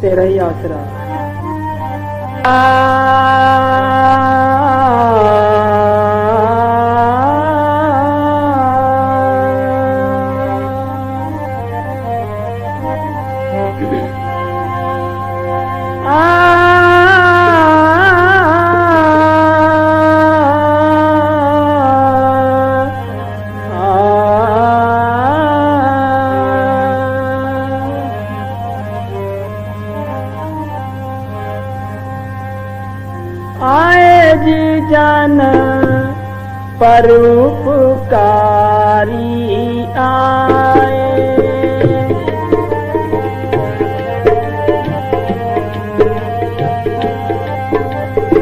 तेरा ही आसरा। आए जी जन परोपकारी आए,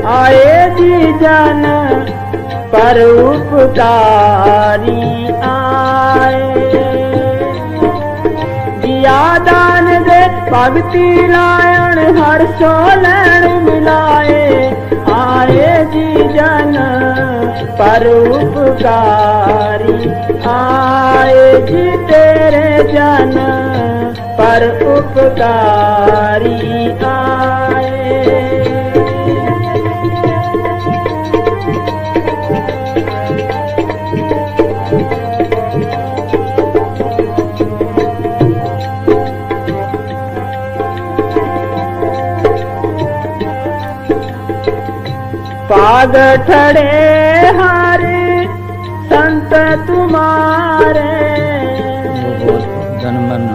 आए जी जन परोपकारी आए। जिया दान दे भगती लायण हर सो लैण मिलाए। आए जी जन परोपकारी आए जी तेरे जन परोपकारी आए। पाग ठड़े हारे संत तुम्हारे। जन्मन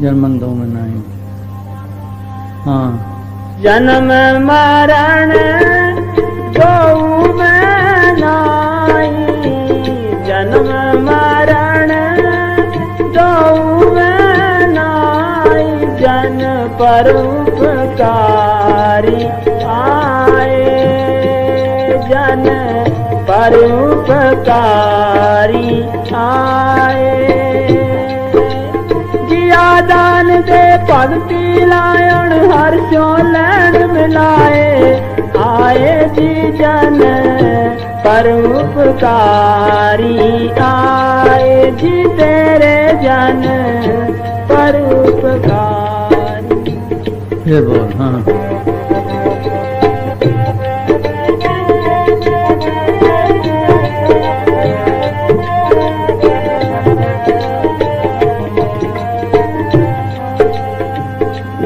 जन्मन दो में नहीं। हाँ जन्म मरण दो में नहीं। जन्म मरण दो में नहीं। जन परोपकारी आए। जन परोपकारी आए। जिया दान दे भगती लायण हर सो लैण मिलाए। आए जी जन परोपकारी आए जी तेरे जन परोपकारी। फिर बोल। हाँ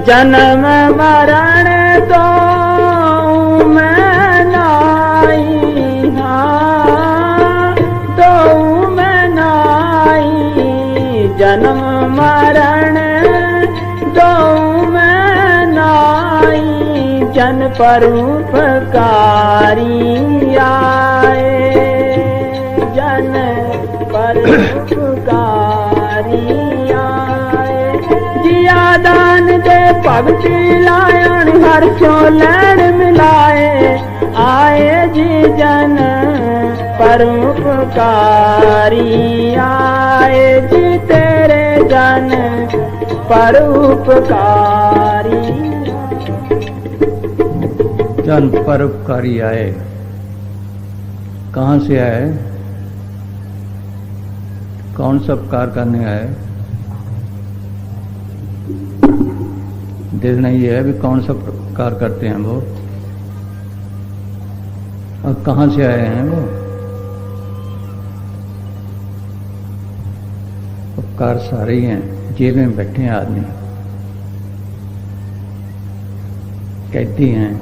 जन्म मरण दो में नहीं। हाँ दो में नहीं। जन्म मरण दो में नहीं। जन परोपकारी आए। जन परोपकारी आए। जिया दान दे भगती लायण हर सो लैण मिलाए। आए जी जन परोपकारी आए जी तेरे जन परोपकारी। जन परोपकारी आए। कहाँ से आए? कौन सा उपकार करने आए? देखना ये है भी कौन सा उपकार करते हैं वो और कहाँ से आए हैं वो। उपकार सारे ही हैं। जेल में बैठे हैं आदमी, कैदी हैं।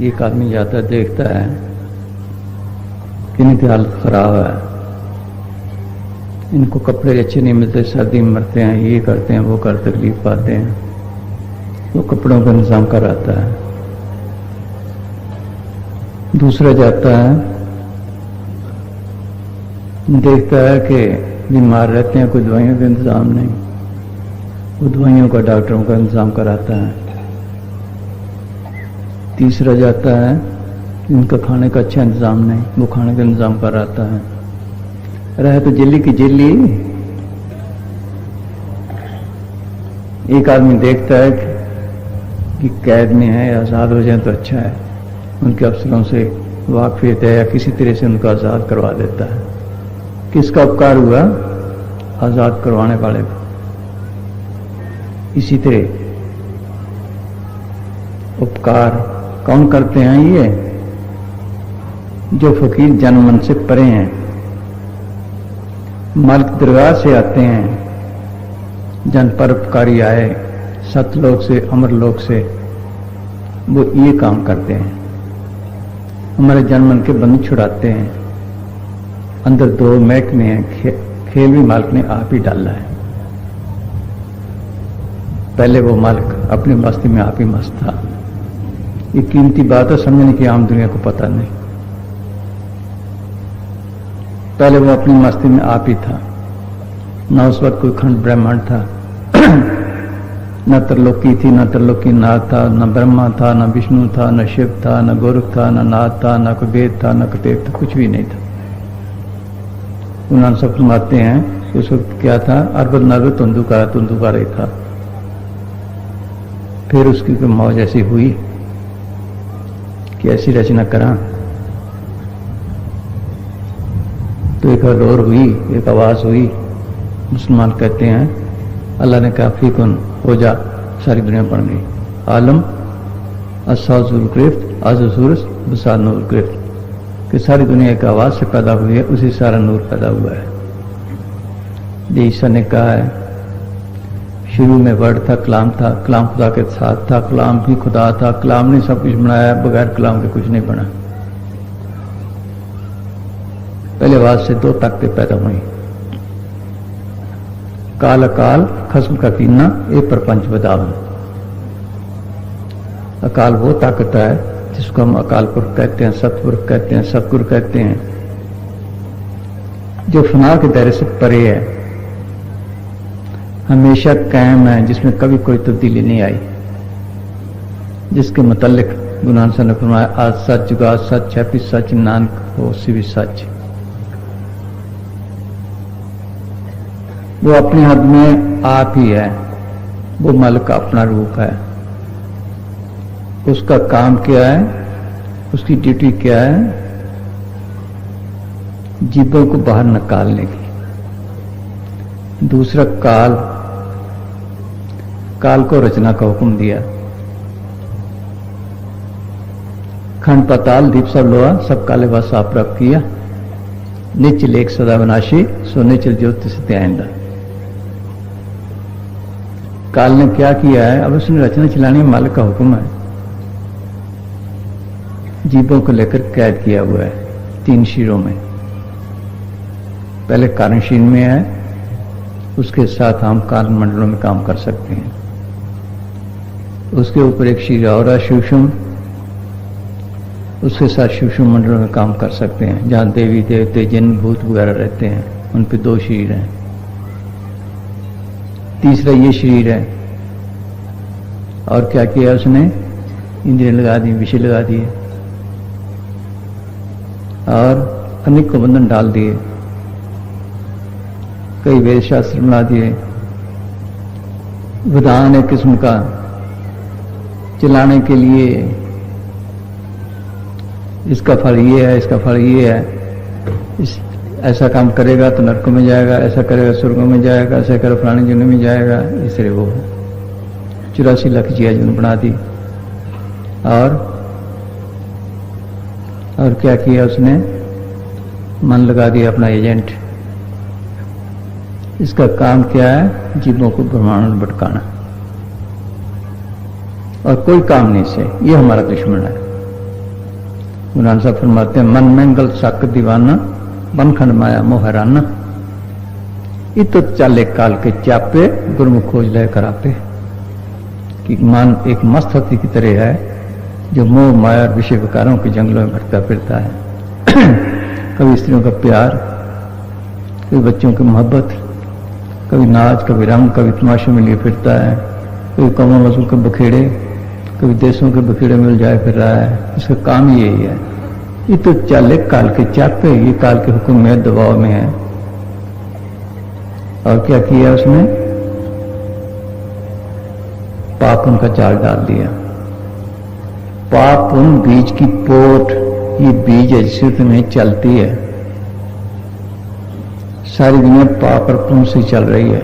एक आदमी जाता है, देखता है कि इनकी हालत खराब है, इनको कपड़े अच्छे नहीं मिलते, सर्दी में मरते हैं, ये करते हैं वो कर तकलीफ पाते हैं, वो कपड़ों का इंतजाम कराता है। दूसरा जाता है, देखता है कि बीमार रहते हैं, कोई दवाइयों का इंतजाम नहीं, वो दवाइयों का डॉक्टरों का इंतजाम कराता है। तीसरा जाता है, इनका खाने का अच्छा इंतजाम नहीं, वो खाने का इंतजाम कराता है। रहे तो जेली की जेली। एक आदमी देखता है कि कैद में है, आज़ाद हो जाए तो अच्छा है, उनके अफसरों से वाकफियत है या किसी तरह से उनको आज़ाद करवा देता है। किसका उपकार हुआ? आजाद करवाने वाले को। इसी तरह उपकार कौन करते हैं? ये जो फकीर जन मन से परे हैं, मालिक दरगाह से आते हैं, जन परोपकारी आए सतलोक से अमरलोक से, वो ये काम करते हैं, हमारे जन मन के बंधन छुड़ाते हैं। अंदर दो महकमे हैं, खेल भी मालिक ने आप ही डाला है। पहले वो मालिक अपनी मस्ती में आप ही मस्त था। ये कीमती बात है, समझने की आम दुनिया को पता नहीं। पहले वो अपनी मस्ती में आप ही था, न उस वक्त कोई खंड ब्रह्मांड था, न त्रिलोकी थी, न त्रिलोकी नाथ था, न ब्रह्मा था, न विष्णु था, न शिव था, न गोरख था, न नाथ था, न कोई वेद था, न कोई देव था, कुछ भी नहीं था। उन्होंने सब फरमाते हैं उस वक्त क्या था? अरबद नरबद तुंदुकारा ही था। फिर उसकी कोई मौज ऐसी हुई कि ऐसी रचना करा तो एक रोर हुई, एक आवाज हुई। मुसलमान कहते हैं अल्लाह ने कहा फीकुन हो जा, सारी दुनिया बन गई। आलम असाजुल गिरफ्त आजूरस बसा नूर गिरफ्त, कि सारी दुनिया एक आवाज से पैदा हुई है, उसी सारा नूर पैदा हुआ है। ईसा ने कहा है शुरू में वर्ड था, कलाम था, कलाम खुदा के साथ था, कलाम भी खुदा था, कलाम ने सब कुछ बनाया, बगैर कलाम के कुछ नहीं बना। पहले आवाज से दो ताकतें पैदा हुई, काल अकाल खस्म का कीना एक प्रपंच बदावन। अकाल वो ताकत है जिसको हम अकाल पुरख कहते हैं, सतपुरुष कहते हैं, सतगुरु कहते हैं, जो फना के दायरे से परे है, हमेशा कायम है, जिसमें कभी कोई तब्दीली नहीं आई, जिसके मुतल्लिक गुरु नानक साहब ने फरमाया आज सच जुगा सच है, फिर सच नानक हो सी भी सच। वो अपने हद में आप ही है, वो मालिक का अपना रूप है। उसका काम क्या है, उसकी ड्यूटी क्या है? जीवों को बाहर निकालने की। दूसरा काल को रचना का हुक्म दिया। खंड पाताल दीप सब लोहा सब काले व साफ रख किया, निच लेख सदा विनाशी सो निचल ज्योति से आइंदा। काल ने क्या किया है? अब उसने रचना चलाने में मालिक का हुक्म है। जीवों को लेकर कैद किया हुआ है 3 शीरों में। पहले कारण शीन में है, उसके साथ हम कारण मंडलों में काम कर सकते हैं। उसके ऊपर एक शीर और है सूक्ष्म, उसके साथ सूक्ष्म मंडलों में काम कर सकते हैं, जहां देवी देवते जिन भूत वगैरह रहते हैं, उन पे 2 शरीर हैं। तीसरा ये शरीर है। और क्या किया उसने? इंद्रिय लगा दी, विषय लगा दिए और अनेक को बंधन डाल दिए, कई वेद शास्त्र बना दिए, विधान एक किस्म का चलाने के लिए, इसका फल ये है, इसका फल ये है, ऐसा काम करेगा तो नरकों में जाएगा, ऐसा करेगा स्वर्गों में जाएगा, ऐसा करेगा फलाने जन्म में जाएगा। इस तरह वो 84 लाख जिया जन बना दी। और क्या किया उसने? मन लगा दिया अपना एजेंट। इसका काम क्या है? जीवों को ब्रह्मांड में भटकाना, और कोई काम नहीं से। ये हमारा दुश्मन है। गुरु नानक साहब फरमाते हैं मन मंगल सक दीवाना बन खंड माया मोह हैराना, इत चाले काल के चापे गुरमुख खोज लय करापे। कि मन एक मस्त हाथी की तरह है जो मोह माया और विषय विकारों के जंगलों में भटका फिरता है। कभी स्त्रियों का प्यार, कभी बच्चों की मोहब्बत, कभी नाच, कभी रंग, कभी तमाशों में लिए फिरता है, कभी कमर वजू के बखेड़े, कभी देशों के बखेड़े में उलझाए फिर रहा है। इसका काम यही है। ये तो चाले काल के चापे, ये काल के हुक्म में दबाव में है। और क्या किया उसने? पाप उनका जाल डाल दिया। पाप उन बीज की पोट, ये बीज ऐसे में चलती है, सारी दुनिया पाप और पुण्य से चल रही है।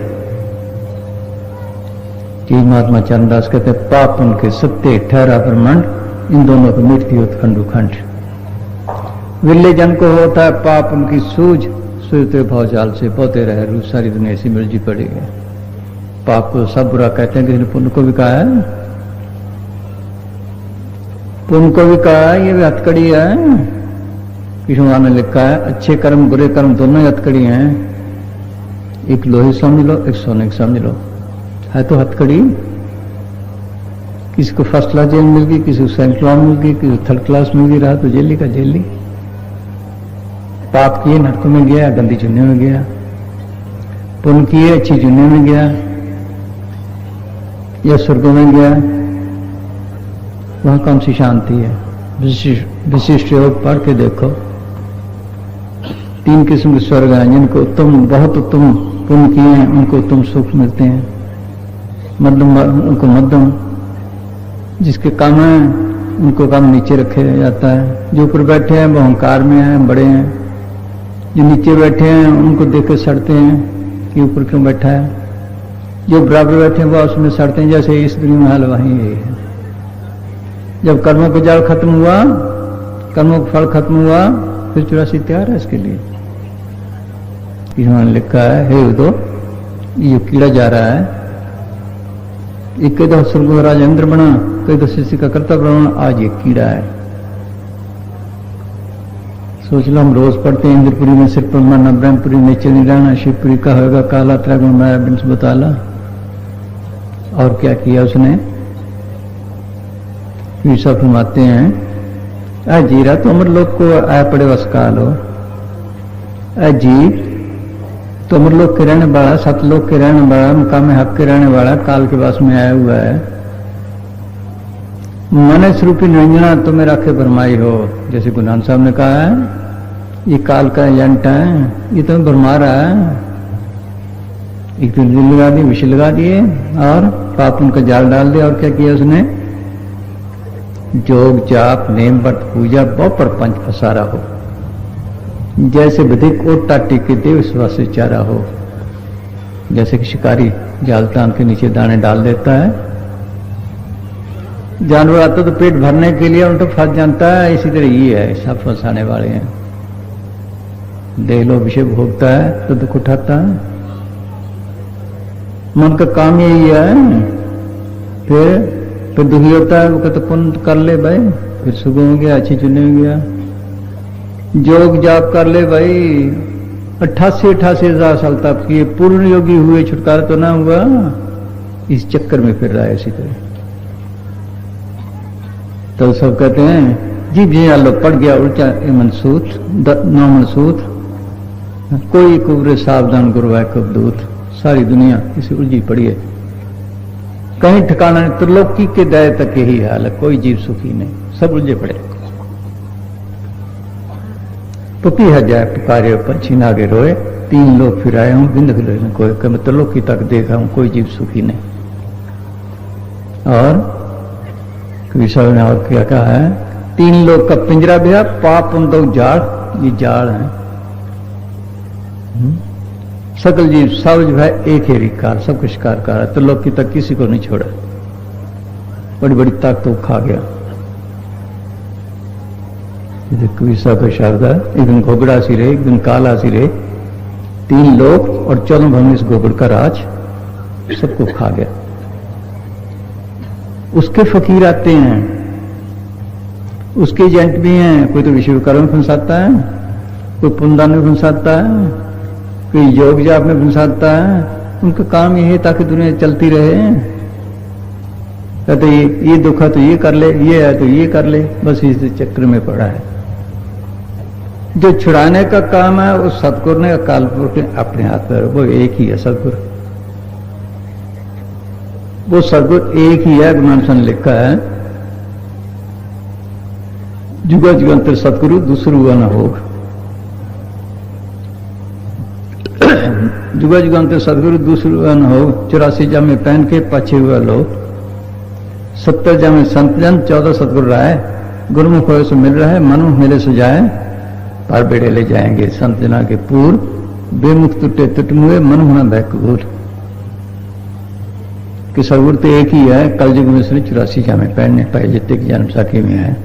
कि महात्मा चरणदास कहते हैं पाप पुण्य के सत्य ठहरा ब्रह्मांड, इन दोनों को मृत्यु खंड खंड। विल्ले जन को होता है पाप उनकी सूझ, सूझते भावजाल से बोते रहे रू, सारी दुनिया ऐसी मिलजी पड़ी है। पाप को सब बुरा कहते हैं, किसी ने पुण्य को भी कहा है, पुण्य को भी कहा है, ये भी हथकड़ी है। कृष्ण ने लिखा है अच्छे कर्म बुरे कर्म दोनों ही हथकड़ी हैं, एक लोहे समझ लो एक सोने की समझ लो, है तो हथकड़ी। किसी को फर्स्ट क्लास जेल मिल गई, किसी को सेकंड क्लास मिल गई, किसी को थर्ड क्लास मिल गई, रहा तो जेली का जेली। पाप किए नरकों में गया, गंदी चुन्ने में गया, पुण्य किए अच्छी चुन्ने में गया या स्वर्गों में गया। वहां कौन सी शांति है? विशिष्ट योग पढ़ के देखो, 3 किस्म के स्वर्ग हैं, जिनको उत्तम बहुत उत्तम पुण्य किए हैं उनको उत्तम सुख मिलते हैं, मध्यम उनको मध्यम, जिसके काम है उनको काम नीचे रखे जाता है। जो ऊपर बैठे हैं वो अहंकार में हैं, बड़े हैं, जो नीचे बैठे हैं उनको देख के सड़ते हैं कि ऊपर क्यों बैठा है, जो बराबर बैठे हैं वो उसमें सड़ते हैं। जैसे इस दुनिया में हाल वहीं यही है। जब कर्मों का जाल खत्म हुआ, कर्मों का फल खत्म हुआ, फिर 84 तैयार है इसके लिए। इन्होंने लिखा है हे उदो, ये कीड़ा जा रहा है, एक कई दो स्वर्ग राज इंद्र बना, कई दो शिष्य का कर्तव्य बना, आज ये कीड़ा है। सोच लो हम रोज पढ़ते हैं इंद्रपुरी में सिर पर मरना, ब्रह्मपुरी में चली रहना, शिवपुरी का होगा काला, त्रैगुण माया बिंस बताला। और क्या किया उसने? ईसा फरमाते हैं ऐ जीरा तो अमर लोग को आया पड़े वस काल हो, ऐ जी तो अमर लोग के रहने वाला, सतलोक के रहने वाला, मुकाम हक के रहने वाला, काल के पास में आया हुआ है। मन स्वरूपी निरंजना तुम्हें राखे भरमाई हो, जैसे गुरु नानक साहब ने कहा है ये काल का एजेंट है, ये तुम्हें भरमा रहा है। एक तो दिल लगा दिए, विषय लगा दिए और पाप उनका जाल डाल दिया। और क्या किया उसने? जोग जाप नेम व्रत पूजा बहु प्रपंच फसारा हो, जैसे विधिक ओटा टीके दे विश्वास से चारा हो। जैसे कि शिकारी जाल तान के नीचे दाने डाल देता है, जानवर आता तो पेट भरने के लिए उन तो फंस जानता है, इसी तरह ये है, सब फंसाने वाले हैं। देख लो विषय भोगता है तो दुख उठाता है, मन का काम यही है। फिर दुखी होता है, वो कहते पुण्य कर ले भाई, फिर सुबह में गया, अच्छी चुने में गया, जोग जाप कर ले भाई, 88 हजार साल तक किए, पूर्ण योगी हुए, छुटकारा तो ना हुआ, इस चक्कर में फिर रहा है इसी तरह। तो सब कहते हैं जी जी आलो पड़ गया उल्टा मनसूत 9 मनसूत, कोई कुबरे सावधान गुरुवाय कब दूत। सारी दुनिया इसी उलझी पड़ी है, कहीं ठिकाना नहीं। त्रिलोकी के दया तक यही हाल है, कोई जीव सुखी नहीं, सब उलझे पड़े। पुपी जाए पुकारे पंछी नागे रोए, 3 लोग फिर आए हूं बिंद खिले कोई, मैं त्रिलोकी तक देखा हूं, कोई जीव सुखी नहीं। और विषय ने और क्या कहा है? 3 लोग का पिंजरा भी है, पाप उन दो जाड़, ये जाड़ है। सकल जीव सब जो है एक ही रिकार, सब कुछ शिकार कर रहा है, त्रिलोकी तक किसी को नहीं छोड़ा, बड़ी बड़ी ताकत तो खा गया। कविसा का शब्द है, एक दिन घोगड़ा सी रहे, एक दिन काला सी रहे, 3 लोग और 14 भवन इस घोगड़ का राज सबको खा गया। उसके फकीर आते हैं, उसके एजेंट भी हैं, कोई तो विश्वकर्म में फंसाता है, कोई पुनदान में फंसाता है, कोई योग जाप में फंसाता है। उनका काम यही है ताकि दुनिया चलती रहे। कहते ये दुख है तो ये कर ले, ये है तो ये कर ले, बस इस चक्र में पड़ा है। जो छुड़ाने का काम है वो सतगुरु ने अकालपुर के अपने हाथ में, वो एक ही है सतगुरु, वो सतगुरु एक ही है। गुरु नानक ने लिखा है जुगा जुगंतर सतगुरु दूसरू हुआ न होग, जुगा जुगंतर सतगुरु दूसरू हुआ न होग। 84 जामे पहन के पाछे हुआ लोग, 70 जामे संत जन, 14 सतगुरु राय, गुरुमुख होए से मिल रहा है, मनु मिले से जाए, पर बेड़े ले जाएंगे संत जना के पूर्व, बेमुख टुटे टुटमुए मन होना बैकबूर कि सतगुरु तो एक ही है। कल युग में 84 जामे पहनने पाए जितने की जन्म सखी में है।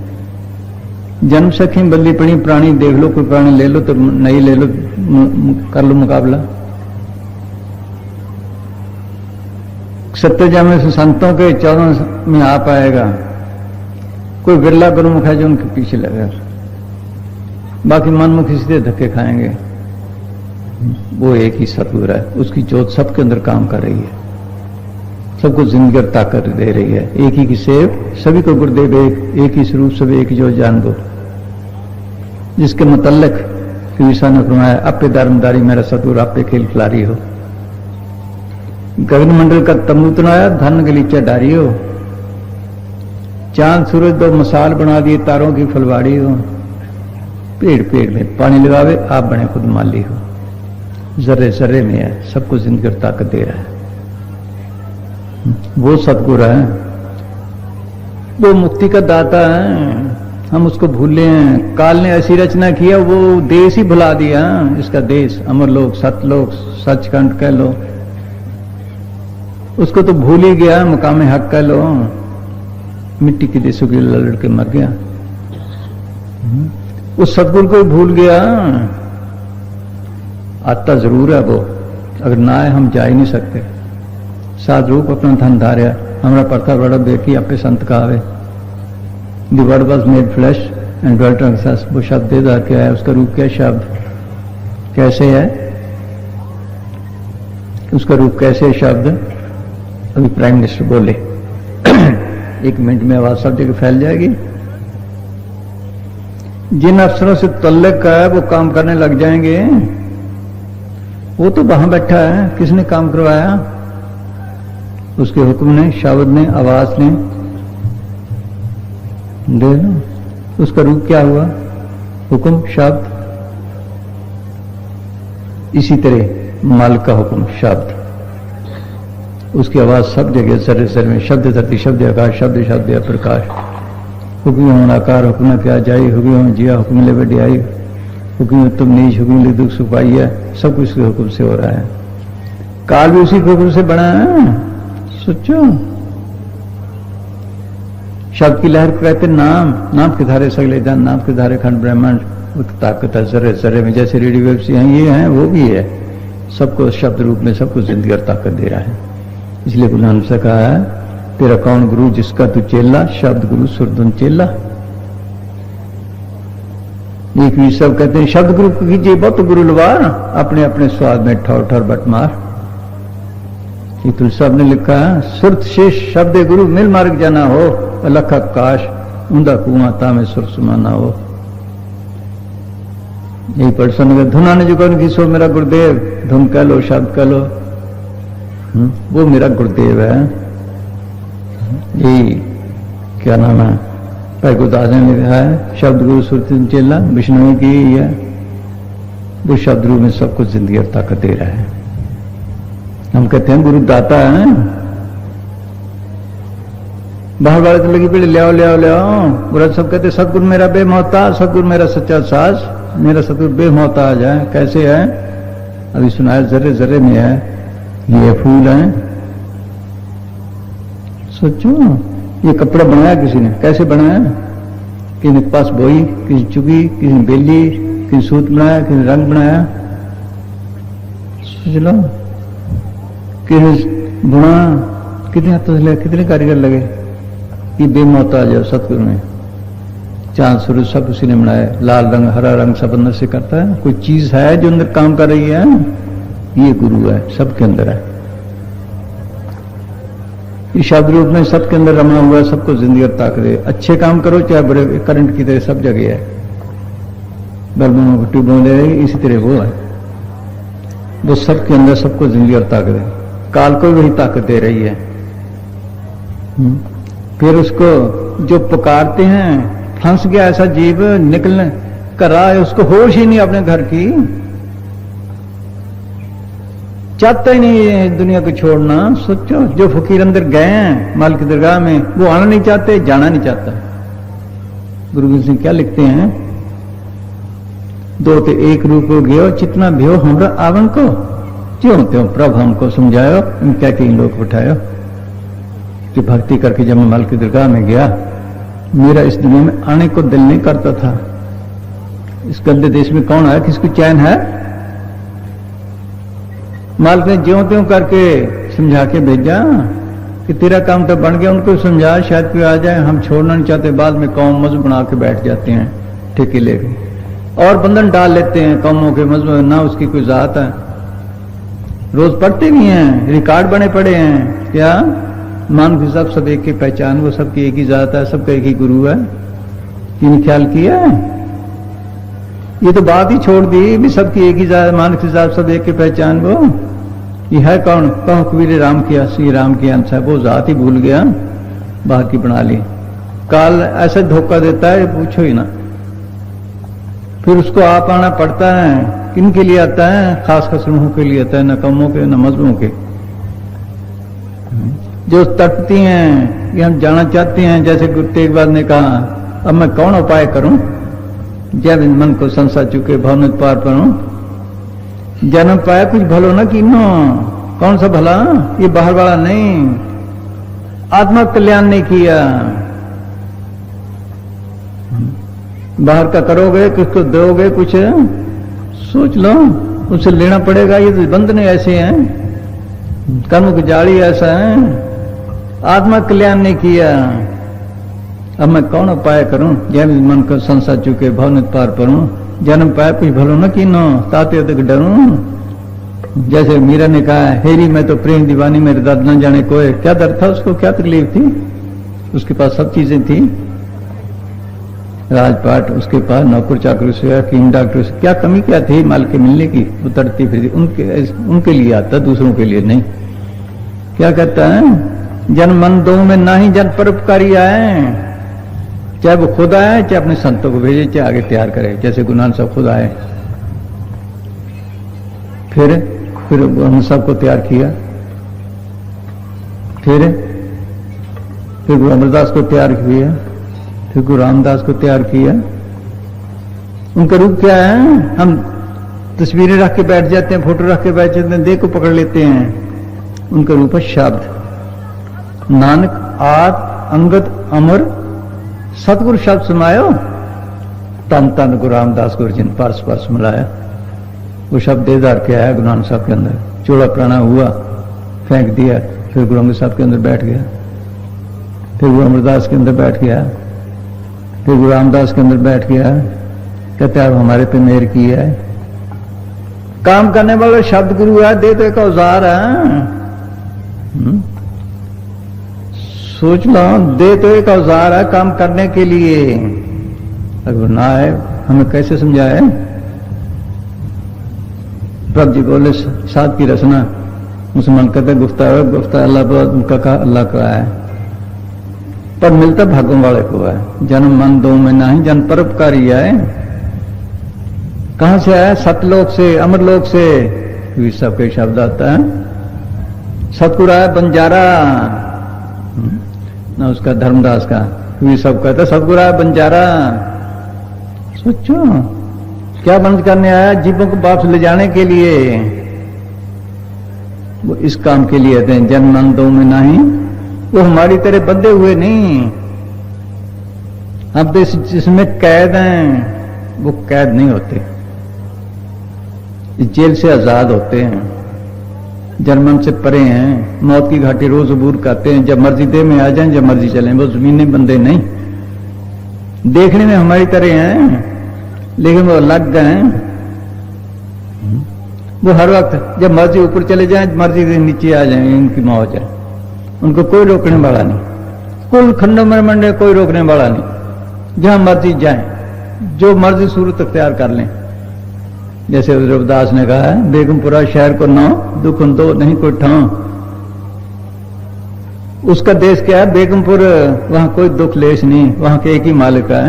जन्म सखी बल्ली पड़ी प्राणी देख लो, कोई प्राणी ले लो तो नहीं ले लो, कर लो मुकाबला। सत्य जामे से संतों के 14 में आ पाएगा। कोई बिरला गुरुमुख है जो उनके पीछे लगेगा, बाकी मनमुखी सीधे धक्के खाएंगे। वो एक ही सतगुरु है, उसकी जोत सबके अंदर काम कर रही है, सबको जिंदगी और ताकत दे रही है। एक ही की सेव सभी को गुरुदेव एक ही स्वरूप सब एक जो जान दो, जिसके मुतल्लिक ईसा ने फरमाया आपे धर्मदारी मेरा सतगुरु आपे खेल खिलारी हो। गगन मंडल का तंबू तनाया धन गलीचा डारी हो। चांद सूरज दो मिसाल बना दिए तारों की फुलवाड़ी हो। पेड़ पेड़ में पानी लगावे आप बने खुद माली हो। जर्रे जर्रे में है, सबको जिंदगी और ताकत दे रहा है। वो सतगुरु है, वो मुक्ति का दाता है। हम उसको भूले हैं। काल ने ऐसी रचना किया, वो देश ही भुला दिया। इसका देश अमरलोक सतलोक सचखंड कह लो, उसको तो भूल ही गया। मुकामे हक कह लो, मिट्टी के देशों के लड़ के मर गया। उस सतगुरु को भूल गया। आता जरूर है वो, अगर ना आए हम जा ही नहीं सकते। साध रूप अपना धन धार्या हमारा पड़ता बड़ा बेकी आपे संत कहावे। The word was made flesh and dwelt among us. वो शब्द देदार क्या है, उसका रूप क्या शब्द कैसे है, उसका रूप कैसे शब्द। अभी प्राइम मिनिस्टर बोले 1 मिनट में आवाज सब जगह फैल जाएगी। जिन अफसरों से तल्लक है वो काम करने लग जाएंगे। वो तो वहां बैठा है, किसने काम करवाया, उसके हुक्म ने, शब्द ने, आवाज ने। दे लो, उसका रूप क्या हुआ, हुक्म शब्द। इसी तरह मालिक का हुक्म शब्द, उसकी आवाज सब जगह सर सर में। शब्द धरती शब्द आकाश शब्द शब्द प्रकाश। हुक्म होना आकार हुक्म क्या जाई, हुक्म जिया हुक्म ले बढ़ियाई, हुक्म तुम नीच हुक्म ले दुख सुपाई है। सब कुछ उसके हुक्म से हो रहा है। काल भी उसी हुक्म से बना है। सोचो, शब्द की लहर को कहते नाम, नाम के धारे सगले जान, नाम के धारे खंड ब्रह्मांड। ताकत है जर्रे जर्रे में, जैसे रेडियो वेव से हैं ये हैं वो भी है। सबको शब्द रूप में सबको जिंदगी और ताकत दे रहा है। इसलिए गुरु नानक से कहा है तेरा कौन गुरु जिसका तू चेला, शब्द गुरु सुरधुन चेला। एक भी सब कहते हैं शब्द गुरु को कीजिए बहुत गुरु लवार, अपने अपने स्वाद में ठौर ठौर बट मार। ये तुलसी साहब ने लिखा है सुरत शेष शब्द गुरु मिल मार्ग जाना हो, अलख आकाश ऊंदा कुआं तामे सुर सुमाना हो। यही पर्सन धुना ने जो कौन सो मेरा गुरुदेव, धुन कह लो शब्द कह लो, वो मेरा गुरुदेव है। यही क्या नाम है, भाई गुरदास ने लिखा है शब्द गुरु सुरत चेला, विष्णु की ही है। वो शब्द रूप में सबको जिंदगी और ताकत दे रहा है। हम कहते हैं गुरु दाता है। बाहर वाले तो लगी पड़े ले आओ ले आओ ले आओ। बुरा सब कहते सतगुरु मेरा बेमोहताज, सतगुरु मेरा सच्चा साज, मेरा सतगुरु बेमोहताज है। कैसे है, अभी सुनाया जर्रे जर्रे में है। ये फूल है, सोचो ये कपड़ा बनाया किसी ने, कैसे बनाया, किसी ने पास बोई, किसी चुगी, किसी ने बेली, किसी सूत बनाया, किसी ने रंग बनाया। सोच लो किसी बुना, कितने हाथों से लगे, कितने कारीगर लगे। ये बेमोहताज है सतगुरु में। चांद सूरज सब उसी ने बनाया। लाल रंग हरा रंग सब अंदर से करता है। कोई चीज है जो अंदर काम कर रही है, ये गुरु है, सबके अंदर है। इस शब्द रूप में सबके अंदर रमा हुआ है, सबको जिंदगी और ताकत दे। अच्छे काम करो चाहे बड़े, करंट की तरह सब जगह है। बल्बों ट्यूबों दे रही, इसी तरह वो है। वो सबके अंदर सबको जिंदगी और ताकत है। काल को वही ताकत दे रही है। फिर उसको जो पुकारते हैं, फंस गया ऐसा जीव निकलने कर रहा है, उसको होश ही नहीं अपने घर की, चाहता ही नहीं दुनिया को छोड़ना। सोचो जो फकीर अंदर गए हैं माल की दरगाह में, वो आना नहीं चाहते, जाना नहीं चाहता। गुरु गोविंद सिंह क्या लिखते हैं, दो ते एक रूप हो गयो, चितना भयो हमरा आवन को, त्यों त्यों प्रभु हमको समझायो, क्या कि इन लोग उठायो कि भक्ति करके जब मैं माल की दरगाह में गया, मेरा इस दुनिया में आने को दिल नहीं करता था। इस गंदे देश में कौन है, किसको चैन है? मालिक ने ज्यों त्यों करके समझा के भेजा कि तेरा काम तो बन गया, उनको समझा, शायद कोई आ जाए, हम छोड़ना नहीं चाहते, बाद में कौम मजहब बना के बैठ जाते हैं ठेके लेके, और बंधन डाल लेते हैं कौमों के मजहब, ना उसकी कोई जात है। रोज पढ़ते भी हैं, रिकॉर्ड बने पड़े हैं, क्या मान के सब एक की पहचान, वो सबकी एक ही जात है, सबका एक ही गुरु है। इन ख्याल किया है? ये तो बात ही छोड़ दी भी सबकी एक ही जात, मान के हिसाब सब एक की पहचान। वो ये है कौन? कहो कबीर राम किया, श्री राम की अंश है, वो जात ही भूल गया, बाहर की बना ली। काल ऐसा धोखा देता है, पूछो ही ना। फिर उसको आप आना पड़ता है, किन के लिए आता है? खास खास रूहों के लिए आता है, न कौमों के न मजहबों के। जो तड़पती हैं कि हम जाना चाहते हैं, जैसे गुरु तेग बहादुर ने कहा, अब मैं कौन उपाय करूं, जब इन मन को संसार चुके भावनित पार परूं, जन्म पाया कुछ भलो न कीनो। कौन सा भला? ये बाहर वाला नहीं, आत्मा कल्याण नहीं किया। बाहर का करोगे, किसको दोगे, कुछ सोच लो, उससे लेना पड़ेगा। ये तो बंधन ऐसे हैं, कर्म की जाली ऐसा है, आत्मा कल्याण नहीं किया। अब मैं कौन उपाय करूं, जब मन को संसार चुके भवनित पार परूं, जन्म पाया कुछ भलो न कीनो, ताते तक डरूं। जैसे मीरा ने कहा, हेरी मैं तो प्रेम दीवानी, मेरे दर्द न जाने कोई। क्या दर्द था उसको, क्या तकलीफ थी? उसके पास सब चीजें थी, राजपाट, उसके पास नौकर चाकर से, कीम डॉक्टर से, क्या कमी क्या थी माल के मिलने की? वो तड़ती फिर उनके लिए आता, दूसरों के लिए नहीं। क्या कहता है? जन मन दो में ना ही जन परोपकारी आए, चाहे वो खुद आए, चाहे अपने संतों को भेजे, चाहे आगे तैयार करे, जैसे गुरु नानक साहब खुद आए, फिर हम सबको तैयार किया, फिर गुरु अमरदास को तैयार किया, फिर गुरु रामदास को तैयार किया। उनका रूप क्या है? हम तस्वीरें रख के बैठ जाते हैं, फोटो रख के बैठ जाते हैं, देख को पकड़ लेते हैं। उनका रूप है शब्द। नानक आद अंगद अमर सतगुरु शब्द सुनायो, तन तन गुरु रामदास गुरु जिन परस परस मिलाया। वो शब्द देदार के आया गुरु नानक साहब के अंदर, चोड़ा प्राणा हुआ, फेंक दिया, फिर गुरु अंगद साहब के अंदर बैठ गया, फिर गुरु अमरदास के अंदर बैठ गया, फिर गुरु रामदास के अंदर बैठ गया। कहते आप हमारे पे मेहर की है। काम करने वाला शब्द गुरु है, दे तो एक औजार है। सोच लो, दे तो एक औजार है काम करने के लिए। अगर ना है, हमें कैसे समझाए? प्रभु जी बोले साथ की रचना, मुसलमान कहते गुफ्ता अल्लाह उनका कहा अल्लाह का है, पर मिलता भागों वाले को है। जन्म मन दो में नहीं, जन परोपकारी है। कहां से आया? सतलोक से, अमरलोक से। ये सबके शब्द आता है। सतगुरु है बंजारा, ना उसका धर्मदास का, ये सब कहता सतगुरु है बंजारा। सोचो क्या बंद करने आया? जीवों को वापस ले जाने के लिए, वो इस काम के लिए आते हैं। जन्म मन दो में नहीं, वो हमारी तरह बंधे हुए नहीं। हम तो जिसमें कैद हैं, वो कैद नहीं होते, इस जेल से आजाद होते हैं, जन्म से परे हैं, मौत की घाटी रोज अबूर करते हैं। जब मर्जी देह में आ जाएं, जब मर्जी चलें, वो जमीनी बंदे नहीं। देखने में हमारी तरह हैं, लेकिन वो अलग गए। वो हर वक्त जब मर्जी ऊपर चले जाएं, मर्जी से नीचे आ जाएं, इनकी मौज है। उनको कोई रोकने वाला नहीं, कुल खंडों में मंडे कोई रोकने वाला नहीं। जहां मर्जी जाएं, जो मर्जी सूरत अख्तियार कर लें। जैसे रविदास ने कहा है, बेगमपुरा शहर को नौ, दुख दो नहीं कोई ठाव। उसका देश क्या है? बेगमपुर। वहां कोई दुख लेश नहीं, वहां के एक ही मालिक है।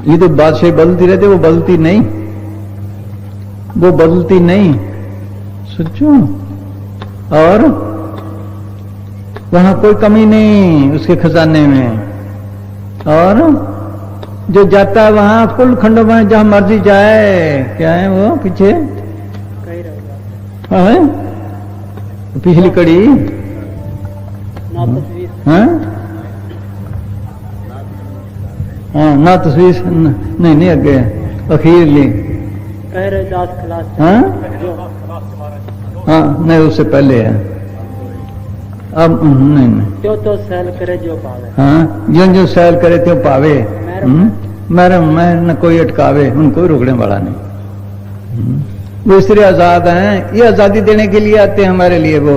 ये तो बादशाही बदलती रहती, वो बदलती नहीं, वो बदलती नहीं। सोचो, और वहां कोई कमी नहीं उसके खजाने में। और जो जाता है वहां कुल खंडों में जहां मर्जी जाए, क्या है वो पीछे कहीं रहेगा हाँ है? पिछली कड़ी ना तस्वीर हाँ हाँ ना तस्वीर नहीं नहीं अगे अखीरली कह रहे दास खलास हाँ जो हाँ नहीं उससे पहले है अब नहीं नहीं तो सहल करे जो पावे हाँ जो जो सैल करे त्यों पावे मेरे मैं न कोई अटकावे उनको रोकने वाला नहीं। वो इसलिए आजाद हैं, ये आजादी देने के लिए आते हैं हमारे लिए वो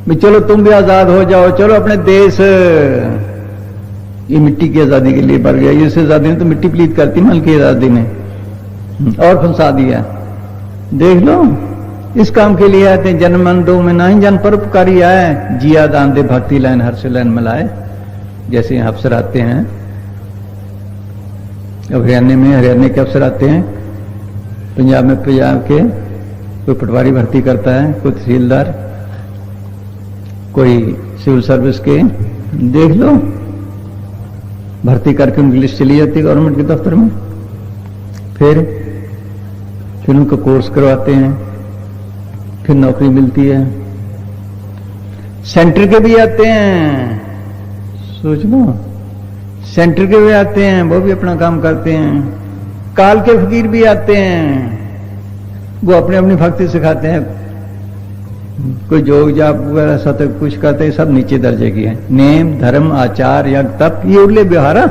भी चलो तुम भी आजाद हो जाओ, चलो अपने देश। ये मिट्टी की आजादी के लिए बढ़ गया, इस आजादी ने तो मिट्टी प्लीत करती मल की आजादी ने और फंसा दिया। देख लो इस काम के लिए आते हैं, जन मन दो में नहीं जन परोपकारी आए, जिया दान दे भक्ति लाइन हर से लाइन मिलाए। जैसे यहाँ अफसर आते हैं, अब हरियाणा के अफसर आते हैं, पंजाब में पंजाब के कोई पटवारी भर्ती करता है, कोई तहसीलदार, कोई सिविल सर्विस के, देख लो भर्ती करके उनकी लिस्ट चली जाती है गवर्नमेंट के दफ्तर में। फिर उनका कोर्स करवाते हैं, फिर नौकरी मिलती है। सेंटर के भी आते हैं, सोच लो सेंटर के भी आते हैं, वो भी अपना काम करते हैं। काल के फकीर भी आते हैं, वो अपनी अपनी भक्ति सिखाते हैं। कोई जोग जाप वगैरह सतक कुछ करते हैं, सब नीचे दर्जे की है। नेम धर्म आचार यज्ञ तप ये उल्ले बिहारा,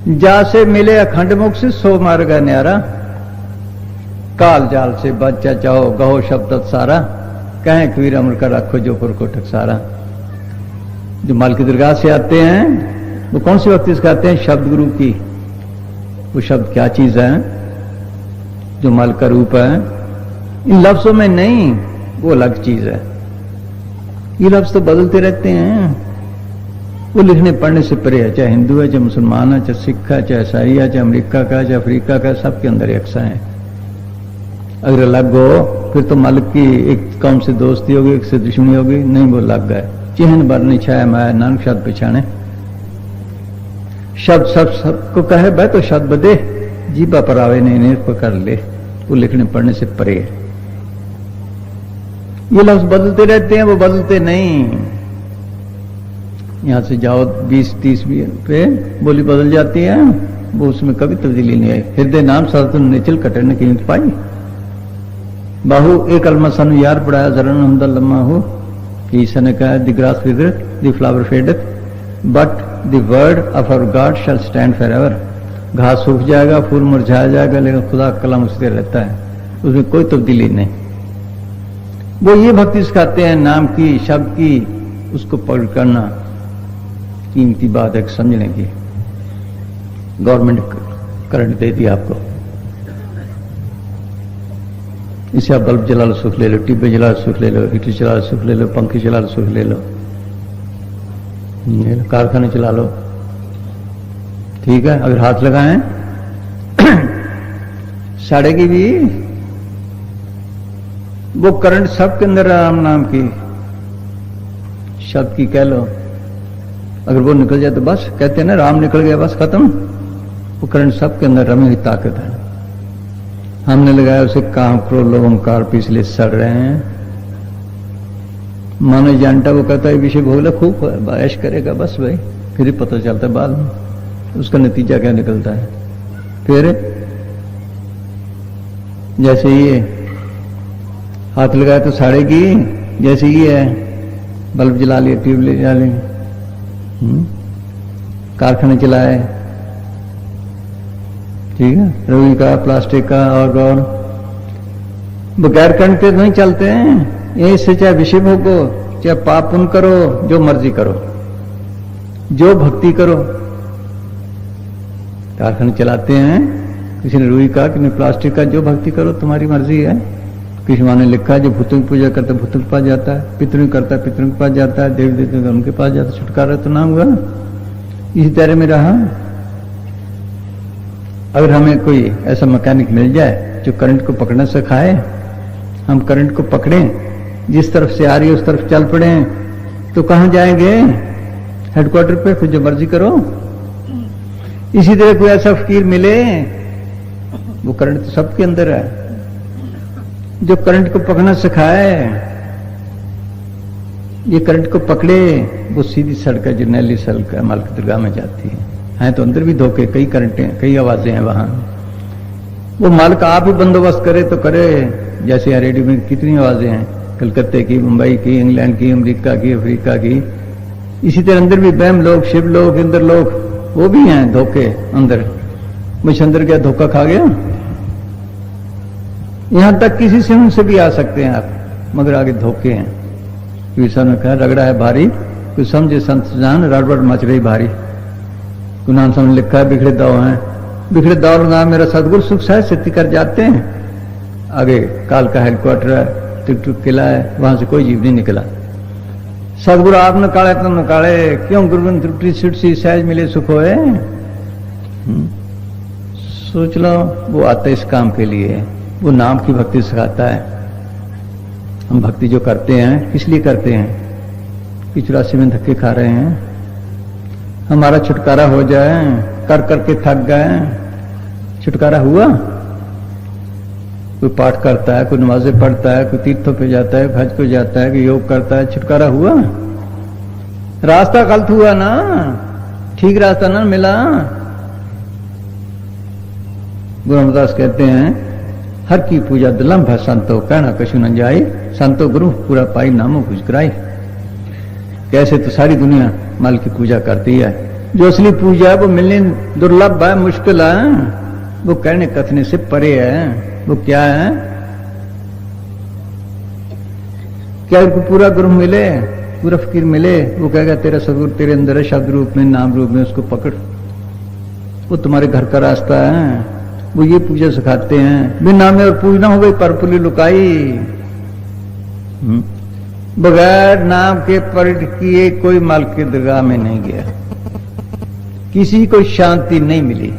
जा से मिले अखंड मुख से सो मार्ग न्यारा। काल जाल से बच्चा चाहो गहो शब्द सारा, कहें कबीर अमर का रखो जो पुर को ठकसारा। जो माल की दरगाह से आते हैं वो कौन सी भक्ति सिखाते हैं? शब्द गुरु की। वो शब्द क्या चीज है? जो माल का रूप है, इन लफ्जों में नहीं, वो अलग चीज है। ये लफ्ज तो बदलते रहते हैं, वो लिखने पढ़ने से परे है। चाहे हिंदू है, चाहे मुसलमान है, चाहे सिख है, चाहे ईसाई है, चाहे अमेरिका का, चाहे अफ्रीका का, सबके अंदर यकसा है। अगर अलग हो फिर तो मालिक की एक कौम से दोस्ती होगी, एक से दुश्मनी होगी, नहीं वो अलग है। चिन्ह बरनी छाया माया नानक शब्द पहचाने। शब्द सबको कहे भाई तो शब्द बदे, जीबा पर आवे नहीं पकड़ ले, वो लिखने पढ़ने से परे है। ये लफ्ज बदलते रहते हैं, वो बदलते नहीं। यहां से जाओ 20-30 पे बोली बदल जाती है, वो उसमें कभी तब्दीली नहीं आई। हृदय नाम साधु निचल कटने की कीमत पाई। बाहू एक अलमा सानू यार पढ़ाया जरन हमदा लम्मा हो कि ईसा ने कहा the grass withereth the flower fadeth but the word of our God shall stand for ever. घास सूख जाएगा, फूल मुरझा जाएगा, लेकिन खुदा का कलम उससे रहता है, उसमें कोई तब्दीली नहीं। वो ये भक्ति सिखाते हैं नाम की, शब्द की, उसको पकड़ करना कीमती बात है समझने की। गवर्नमेंट करंट दे दिया आपको, इसे आप बल्ब जला लो सुख ले लो, टिब्बे जला लो सुख ले लो, हीटर चला लो सुख ले लो, पंखे चला लो सुख ले लो, कारखाने चला लो, ठीक है। अगर हाथ लगाएं साड़ेगी भी, वो करंट सबके अंदर राम नाम की, शब्द की कह लो। अगर वो निकल जाए तो बस, कहते हैं ना राम निकल गया बस खत्म। वो करंट सबके अंदर रमी हुई ताकत है। हमने लगाया उसे काम क्रोध ओंकार पिछले सड़ रहे हैं। मानो जानता वो कहता है विषय भोगला खूब ऐश करेगा बस भाई, फिर ही पता चलता है बाद में उसका नतीजा क्या निकलता है। फिर जैसे ये हाथ लगाया तो साड़ेगी, जैसे ये है बल्ब जला लिए, ट्यूबलाइट जला ली, कारखाने चलाए, ठीक है, रुई का, प्लास्टिक का और बगैर करंट के नहीं चलते हैं। यही से चाहे विषय भोगो, चाहे पाप पुण्य करो, जो मर्जी करो, जो भक्ति करो। कारखाने चलाते हैं, किसी ने रुई का, किसी ने प्लास्टिक का, जो भक्ति करो तुम्हारी मर्जी है। किसी ने लिखा है जो भूतों की पूजा करता है भूतों के पास जाता है, पितरों करता है पितरों के पास जाता है, देवी देवता उनके पास जाता है, छुटकारा तो नाम हुआ। इसी तरह में रहा। अगर हमें कोई ऐसा मैकेनिक मिल जाए जो करंट को पकड़ना सिखाए, हम करंट को पकड़ें, जिस तरफ से आ रही है उस तरफ चल पड़े, तो कहां जाएंगे? हेडक्वार्टर पे, फिर जो मर्जी करो। इसी तरह कोई ऐसा फकीर मिले, वो करंट तो सबके अंदर है, जो करंट को पकड़ना सिखाए, ये करंट को पकड़े, वो सीधी सड़क है, जो नैली सड़क है, माल की दरगाह में जाती है तो अंदर भी धोखे, कई करंटें, कई आवाजें हैं वहां। वो मालिक आप ही बंदोबस्त करे तो करे, जैसे यहाँ रेडियो में कितनी आवाजें हैं, कलकत्ते की, मुंबई की, इंग्लैंड की, अमेरिका की, अफ्रीका की। इसी तरह अंदर भी बहम लोग, शिव लोग, इंद्र लोग, वो भी हैं धोखे अंदर। मुझे अंदर क्या धोखा खा गया? यहां तक किसी से उनसे भी आ सकते हैं आप, मगर आगे धोखे हैं। विषय ने कहा रगड़ा है भारी, कुछ समझे संत जान, रड़बड़ मच रही भारी। कुनान समझ लिखा है बिखड़े दाव हैं, बिखड़े दाव लगा मेरा सदगुरु सुख सहज सिद्धि कर जाते हैं। आगे काल का हेडक्वार्टर है, टिकटुक किला है, वहां से कोई जीव नहीं निकला। सदगुरु आप नकाले तो नकाले, क्यों गुरुवन त्रुटि सिद्धि सहज मिले सुख होए। सोच लो, वो आता इस काम के लिए, वो नाम की भक्ति सिखाता है। हम भक्ति जो करते हैं किस लिए करते हैं? कि 84 में धक्के खा रहे हैं, हमारा छुटकारा हो जाए, कर करके थक गए, छुटकारा हुआ? कोई पाठ करता है, कोई नमाजें पढ़ता है, कोई तीर्थों पे जाता है, हज को जाता है, कोई योग करता है, छुटकारा हुआ? रास्ता गलत हुआ ना, ठीक रास्ता ना मिला। गुरु रामदास कहते हैं हर की पूजा दिलम है संतो, कहना कछु न जाए, संतो गुरु पूरा पाई नामो कुछ कराई। कैसे तो सारी दुनिया माल की पूजा करती है, जो असली पूजा है वो मिलनी दुर्लभ है, मुश्किल है, वो कहने कथने से परे है। वो क्या है? क्या उनको पूरा गुरु मिले, पूरा फकीर मिले, वो कहेगा तेरा सदगुरु तेरे अंदर है, शब्द रूप में, नाम रूप में, उसको पकड़, वो तुम्हारे घर का रास्ता है। वो ये पूजा सिखाते हैं, बिन नामे और पूजना हो गई परपुली लुकाई। बगैर नाम के पलट किए कोई माल की दरगाह में नहीं गया, किसी को शांति नहीं मिली।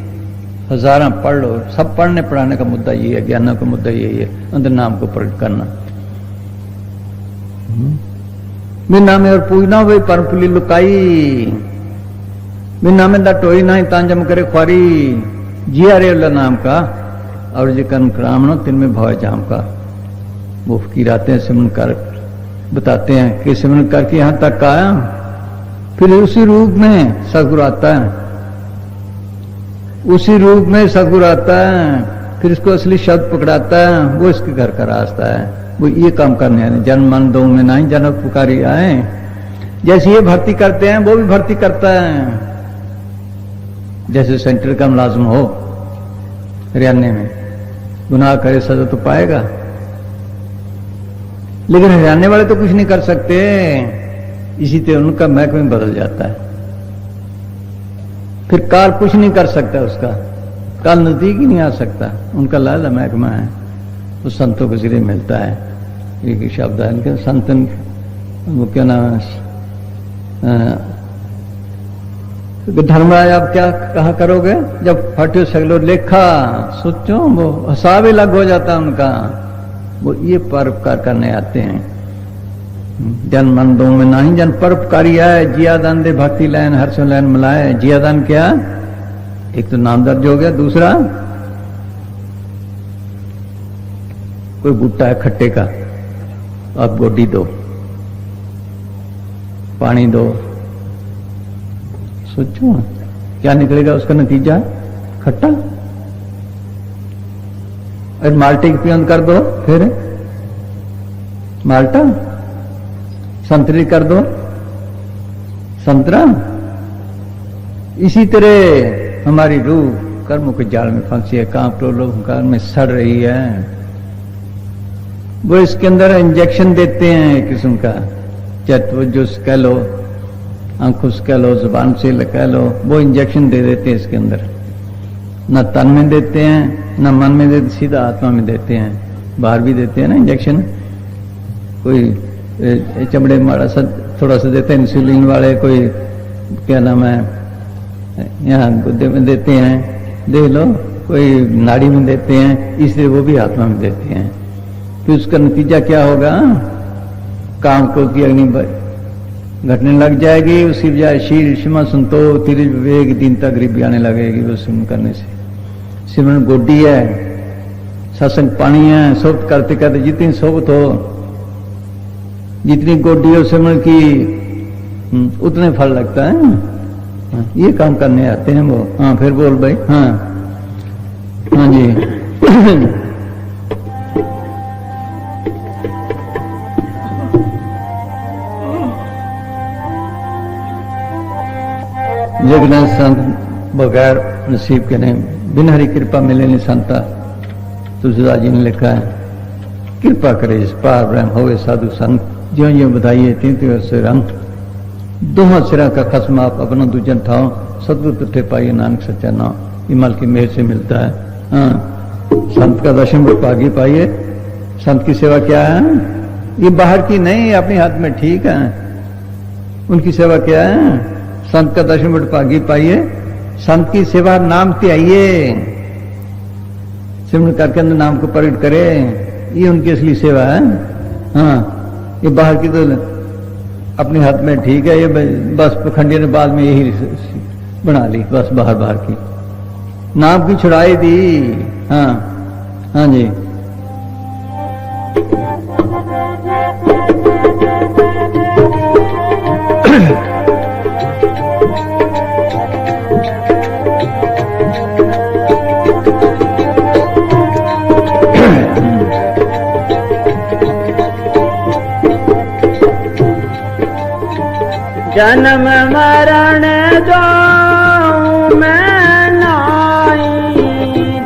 हजारों पढ़ लो, सब पढ़ने पढ़ाने का मुद्दा ये है, ज्ञान का मुद्दा यही है, अंदर नाम को प्रकट करना। बिन नामे और पूजना हो गई परपुली लुकाई, बिन नामे दा टोई ना तांजम करे ख्वारी, जिया रे अल्लाह नाम का और जो कर्म करामनो तिनमें भव जाम का। वो फकीर आते हैं, सिमरन कर बताते हैं कि सिमरन करके यहां तक आया, फिर उसी रूप में सदगुरु आता है, उसी रूप में सदगुरु आता है, फिर इसको असली शब्द पकड़ाता है, वो इसके घर का रास्ता है। वो ये काम करने आए, जन्म मन दो में नहीं जनक पुकारी आए। जैसे ये भर्ती करते हैं वो भी भर्ती करता है। जैसे सेंटर का मुलाजिम हो हरियाणा में, गुनाह करे सजा तो पाएगा, लेकिन हरियाणा वाले तो कुछ नहीं कर सकते। इसी तरह उनका महकमा बदल जाता है, फिर काल कुछ नहीं कर सकता, उसका काल नजदीक ही नहीं आ सकता। उनका लाला महकमा है, वो संतों के जरिए मिलता है। एक शब्द है इनके संतन, वो क्या नाम है, धर्मराज आप क्या कहा करोगे जब फटे सगलो लेखा, सोचो वो हिसाब ही लग हो जाता उनका। वो ये परोपकार करने आते हैं। जन मन दो में नहीं जन परोपकारी आए, जियादान दे भक्ति लैन हर्ष लैन मिलाए। जियादान क्या? एक तो नाम दर्ज हो गया, दूसरा कोई बूटा है खट्टे का, आप गोडी दो, पानी दो, सोचो क्या निकलेगा उसका नतीजा? खट्टा। और माल्टे की पियन कर दो, फिर माल्टा। संतरी कर दो, संतरा। इसी तरह हमारी रूह कर्मों के जाल में फंसी है, कांप लोग में सड़ रही है। वो इसके अंदर इंजेक्शन देते हैं एक किस्म का, चाहे जो कह लो, आंखों से कह लो, जुबान से कह लो, वो इंजेक्शन दे देते हैं इसके अंदर। न तन में देते हैं, न मन में देते, सीधा आत्मा में देते हैं। बाहर भी देते हैं ना इंजेक्शन, कोई चमड़े माड़ा सा थोड़ा सा देते हैं इंसुलिन वाले, कोई क्या नाम है यहाँ गुद्दे में देते हैं, देख लो, कोई नाड़ी में देते हैं, इसलिए वो भी आत्मा में देते हैं। फिर उसका नतीजा क्या होगा? काम को की अग्नि घटने लग जाएगी, उसकी बजाय शील क्षमा संतोष धीरज विवेक दीनता गरीबी आने लगेगी वो सिमरन करने से। सिमरन गोडी है, सत्संग पानी है, सोबत करते करते जितनी सोबत हो, जितनी गोडी हो सिमरन की उतने फल लगता है। ये काम करने आते हैं वो। हाँ फिर बोल भाई। हाँ हाँ जी। जगन्नाथ संत बगैर नसीब के नहीं, बिन हरी कृपा मिले नहीं संता। तुलसीदास जी ने लिखा है, कृपा करे इस पार ब्रह्म होवे साधु संत, ज्यों ज्यों बधाइए तीन त्यों से रंग। दोहों सिरा का खसम आप अपना दूजन ठाओ, सदगुरु तुठे पाइए नानक सच्चा नाम। ये मल की मेहर से मिलता है। हाँ, संत का दर्शन भागी पाइए। संत की सेवा क्या है? ये बाहर की नहीं, अपने हाथ में ठीक है। उनकी सेवा क्या है? संत का दर्शन भागी पाइए, संत की सेवा नाम के आइए, सिमरन करके अंदर नाम को प्रकट करे, ये उनकी असली सेवा है। हाँ, ये बाहर की तो अपने हाथ में ठीक है, ये बस पखंडी ने बाद में यही बना ली, बस बाहर बाहर की नाम की छुड़ाई दी। हाँ हाँ जी। जन्म मरण दो मैं नाई,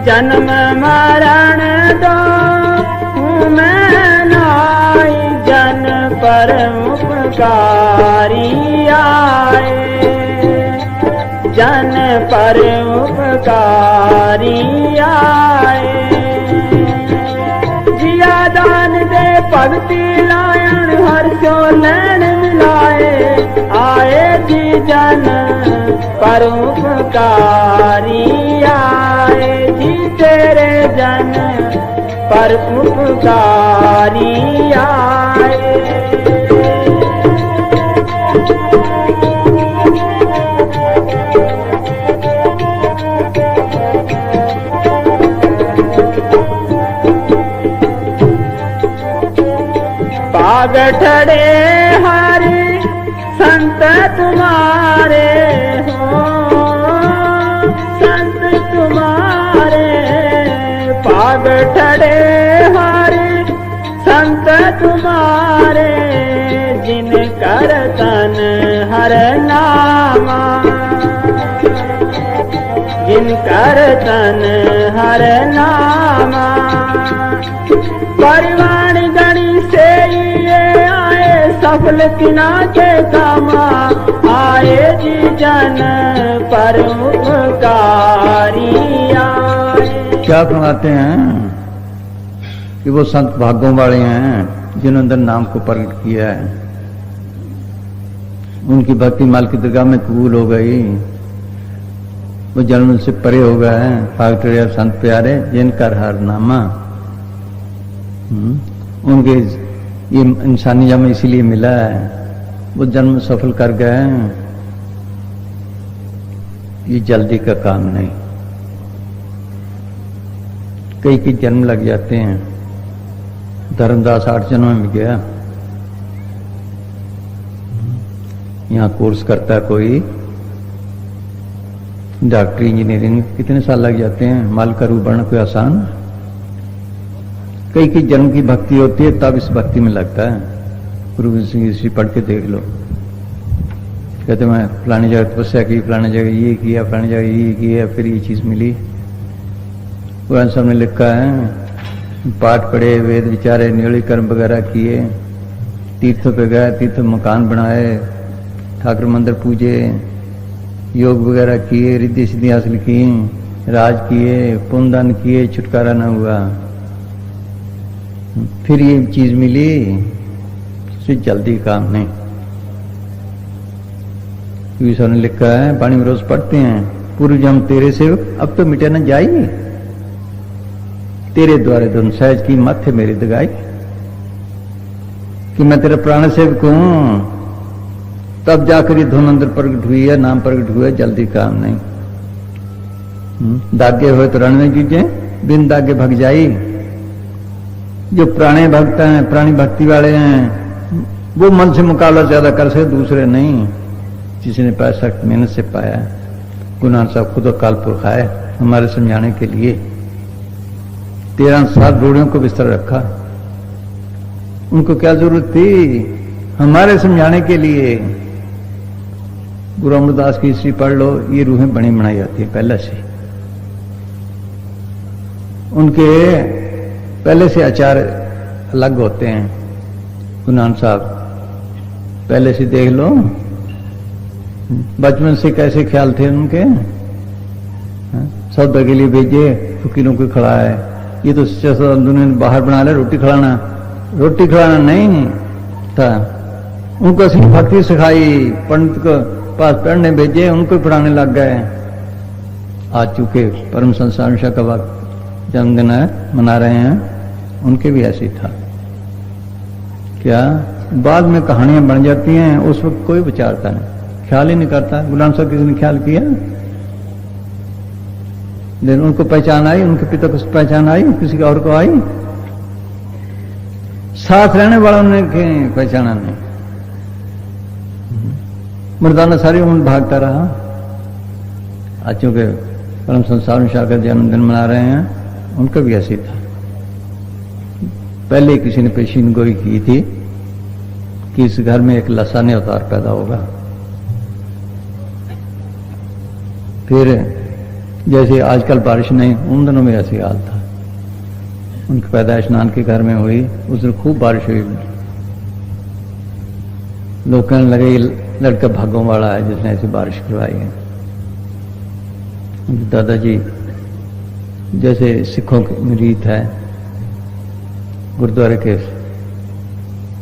जन्म मरण दो मैं नाई, जन पर उपकारी आए, जन पर उपकारी आए। जिया दान दे भगति लायन, हर सो नैन मिलाए, आए जी जन पर उपकारी आए, जी तेरे जन पर उपकारी आए। पाग ठड़े हरि संत तुम्हारे हो, संत तुम्हारे पाग ठड़े हरि संत तुम्हारे, जिन कर तन हर नामा, जिन कर तन हर नामा। परिवाणी गणी से ये आए, सफल तिना के कामा, आए जी जन पर उपकारी आए। क्या फरमाते हैं कि वो संत भागों वाले हैं जिन्होंने अंदर नाम को प्रकट किया है, उनकी भक्ति माल की दरगाह में कबूल हो गई, वो जन्म से परे हो गए हैं। फागटरिया संत प्यारे जिनका हर नामा, उनके ये इंसानी जन्म इसीलिए मिला है, वो जन्म सफल कर गए हैं। ये जल्दी का काम नहीं, कई कई जन्म लग जाते हैं। धर्मदास 8 जन्म में गया, यहाँ कोर्स करता है कोई, डॉक्टरी इंजीनियरिंग कितने साल लग जाते हैं। माल का रूप बढ़ना कोई आसान, कई कई जन्म की भक्ति होती है तब इस भक्ति में लगता है। गुरु सिंह पढ़ के देख लो, कहते मैं फलानी जगह तपस्या की, फलानी जगह ये किया, फलानी जगह ये किया, फिर ये चीज मिली। पुराण साहब ने लिखा है, पाठ पढ़े, वेद विचारे, नियोली कर्म वगैरह किए, तीर्थों पे गए, तीर्थ मकान बनाए, ठाकुर मंदिर पूजे, योग वगैरह किए, रिद्धि सिद्धि हासिल की, राज किए, पुण्यदान किए, छुटकारा न हुआ, फिर ये चीज मिली। इससे जल्दी काम नहीं। ईश्वर ने लिखा है, पानी में रोज पढ़ते हैं, पूर्व जन्म तेरे सेवक अब तो मिटे न जाइए, तेरे द्वारे धुन सहज की माथे मेरी दगाई, कि मैं तेरा प्राण सेवक हूं, तब जाकर ये धुन अंदर प्रकट हुई है, नाम प्रकट हुआ है, जल्दी काम नहीं। दागे हुए तो रण में जूझे, बिन दागे भग जाई। जो प्राणी भक्त हैं, प्राणी भक्ति वाले हैं, वो मन से मुकाबला ज्यादा कर सके, दूसरे नहीं। जिसने पाया सख्त मेहनत से पाया। गुरु नानक साहब खुद अकाल पुरख आए हमारे समझाने के लिए। 13 साल रोड़ियों को बिस्तर रखा। उनको क्या जरूरत थी? हमारे समझाने के लिए। गुरु अमरदास की हिस्ट्री पढ़ लो, ये रूहें बनी बनाई जाती है पहले से। उनके पहले से आचार अलग होते हैं। गुरु नानक साहब पहले से देख लो, बचपन से कैसे ख्याल थे उनके। सौदा के लिए भेजे, फकीरों को खड़ा है, ये तो दुनिया ने बाहर बना लिया, रोटी खिलाना नहीं था। उनको असली भक्ति सिखाई, पंडित को पास पढ़ने भेजे, उनको पढ़ाने लग गए। आ चुके परम संसार का वक्त जन्मदिन है, मना रहे हैं, उनके भी ऐसे ही था। क्या बाद में कहानियां बन जाती हैं, उस वक्त कोई विचारता नहीं, ख्याल ही नहीं करता। गुरु नानक साहब किसी ने ख्याल किया? लेकिन उनको पहचान आई, उनके पिता को पहचान आई, किसी और को आई? साथ रहने वालों ने पहचाना नहीं। मर्दाना सारी उम्र भागता रहा। आज चूंकि परम संसार का जन्मदिन मना रहे हैं, उनका भी ऐसे था। पहले किसी ने पेशीन गोई की थी कि इस घर में एक लसाने अवतार पैदा होगा। फिर जैसे आजकल बारिश नहीं, उन दिनों में ऐसे हाल था। उनकी पैदाइश नान के घर में हुई, उस दिन खूब बारिश हुई। लोग कहने लगे लड़का भागों वाला है जिसने ऐसी बारिश करवाई है। दादाजी जैसे सिखों की रीत है, गुरुद्वारे के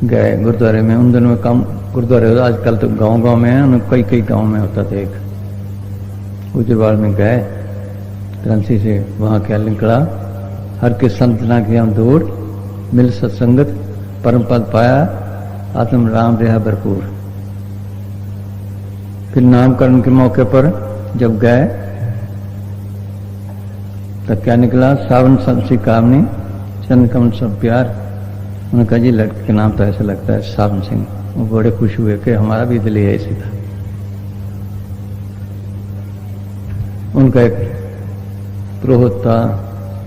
गए। गुरुद्वारे में उन दिनों में कम गुरुद्वारे, आजकल तो गांव में है, कई गांव में होता था। एक गुजरवाड़ में गए, क्रंसी से वहां क्या निकला, हर के संत ना किया दूर, मिल सत्संगत परम पद पाया, आत्म राम रहा भरपूर। फिर नामकरण के मौके पर जब गए तब क्या निकला, सावन सबसे कामनी चंद कमल सब प्यार। उन्होंने कहा जी लड़के के नाम तो ऐसा लगता है सावन सिंह। वो बड़े खुश हुए कि हमारा भी दिल ऐसी था। उनका एक पुरोहित था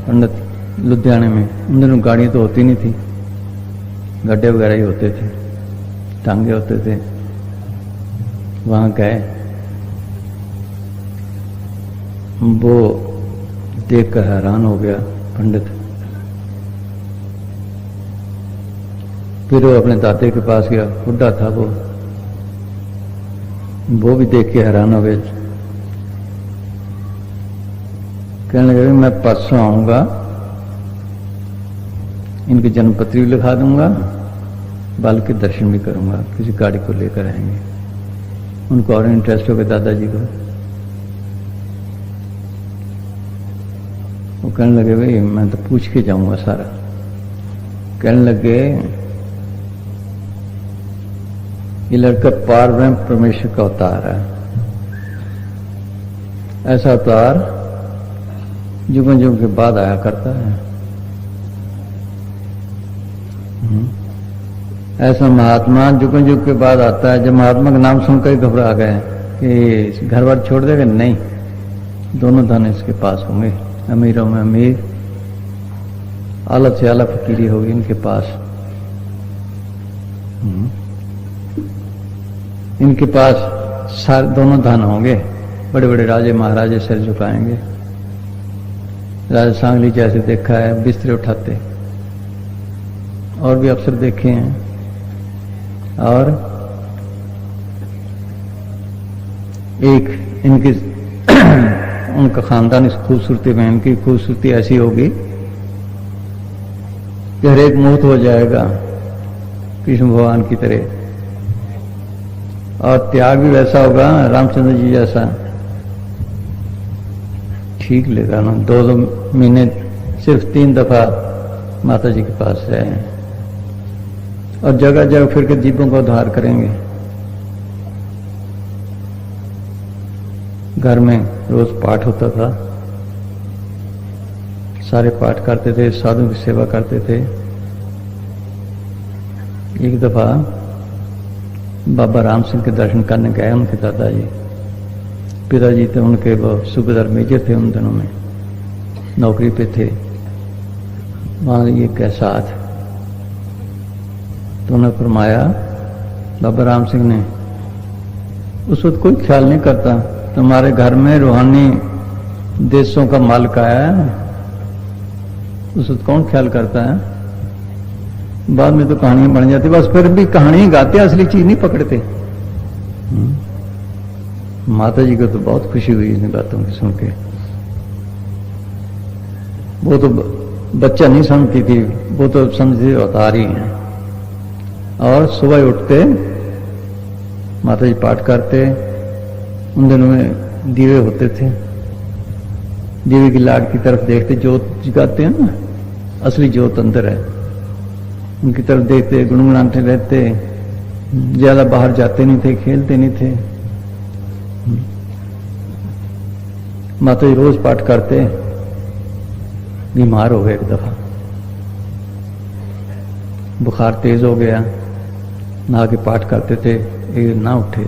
पंडित लुधियाने में, उन दिनों गाड़ियां तो होती नहीं थी, गड्ढे वगैरह ही होते थे, टांगे होते थे। वहां गए, वो देखकर हैरान हो गया पंडित। फिर वो अपने दादे के पास गया, बुढ़ा था वो भी देख के हैरान हो गए। कहने लगे मैं परसों आऊंगा, इनकी जन्मपत्री भी लिखा दूंगा, बाल के दर्शन भी करूंगा, किसी गाड़ी को लेकर आएंगे। उनको और इंटरेस्ट हो गया दादाजी को। वो कहने लगे भाई मैं तो पूछ के जाऊंगा सारा। कहने लगे ये लड़का पारब्रह्म परमेश्वर का अवतार है। ऐसा अवतार युगों युगों के बाद आया करता है। ऐसा महात्मा युगों युग के बाद आता है। जब महात्मा का नाम सुनकर घबरा गए कि घर बार छोड़ देगा, नहीं, दोनों धन इसके पास होंगे, अमीरों में अमीर, आला से आला फकीरी होगी इनके पास। इनके पास सारे दोनों धन होंगे, बड़े बड़े राजे महाराजे सिर झुकाएंगे। राजा सांगली जैसे देखा है, बिस्तरे उठाते, और भी अफसर देखे हैं। और एक इनकी उनका खानदान इस खूबसूरती में, इनकी खूबसूरती ऐसी होगी कि हर एक मोहित हो जाएगा कृष्ण भगवान की तरह। और त्याग भी वैसा होगा रामचंद्र जी जैसा। ठीक लगा ना, 2 महीने सिर्फ 3 दफा माता जी के पास रहे और जगह जगह फिर के जीवों का उद्धार करेंगे। घर में रोज पाठ होता था, सारे पाठ करते थे, साधु की सेवा करते थे। एक दफा बाबा राम सिंह के दर्शन करने गए उनके दादाजी, पिताजी थे उनके, वो सूबेदार मेजर थे, उन दिनों में नौकरी पे थे, वहां ये कैसा साथ। तो उन्हें फरमाया बाबा राम सिंह ने, उस वक्त कोई ख्याल नहीं करता, तुम्हारे घर में रूहानी देशों का मालिक आया है, उस वक्त कौन ख्याल करता है? बाद में तो कहानियां बन जाती, बस फिर भी कहानी गाते, असली चीज नहीं पकड़ते। माता जी को तो बहुत खुशी हुई इन बातों की सुन के। वो तो बच्चा नहीं समझती थी, वो तो समझती अवतार ही हैं। और सुबह उठते माता जी पाठ करते, उन दिनों में दीवे होते थे, दीवे की लाट की तरफ देखते, जोत जगाते हैं ना, असली जोत अंदर है, उनकी तरफ देखते, गुनगुनाते रहते, ज्यादा बाहर जाते नहीं थे, खेलते नहीं थे। माता जी रोज पाठ करते, बीमार हो गए एक दफा, बुखार तेज हो गया, नहा के पाठ करते थे, एक ना उठे।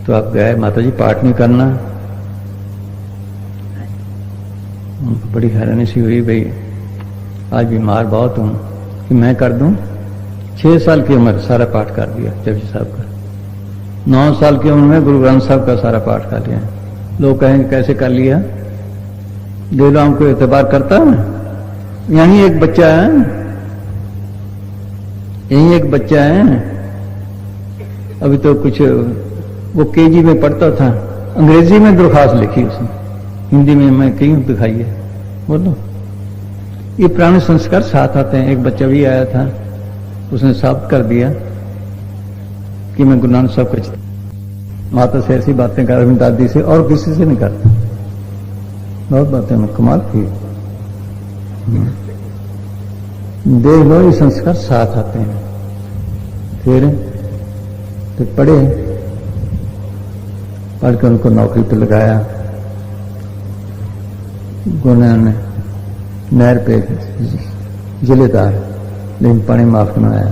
तो आप गए, माता जी पाठ नहीं करना? उनको बड़ी हैरानी सी हुई, भाई आज बीमार बहुत हूं कि मैं कर दूं? 6 साल की उम्र सारा पाठ कर दिया जपजी साहब का, 9 साल की उम्र में गुरु ग्रंथ साहब का सारा पाठ कर लिया। लोग कहेंगे कैसे कर लिया? देवराम को एतबार करता है? यहीं एक बच्चा है, यहीं एक बच्चा है, अभी तो कुछ वो केजी में पढ़ता था, अंग्रेजी में दरखास्त लिखी उसने, हिंदी में मैं कहीं दिखाई है। बोलो, ये पुराने संस्कार साथ आते हैं। एक बच्चा भी आया था, उसने साबित कर दिया कि मैं गुरु नानक साहब का, माता से ऐसी बातें कर, अपनी दादी से और किसी से नहीं करता, बहुत बातें में कमाल की। देख लो, ये संस्कार साथ आते हैं। फिर पढ़े, पढ़ के उनको नौकरी पे लगाया, उन्होंने नहर पे जिलेदार, लेकिन पानी माफ न आया।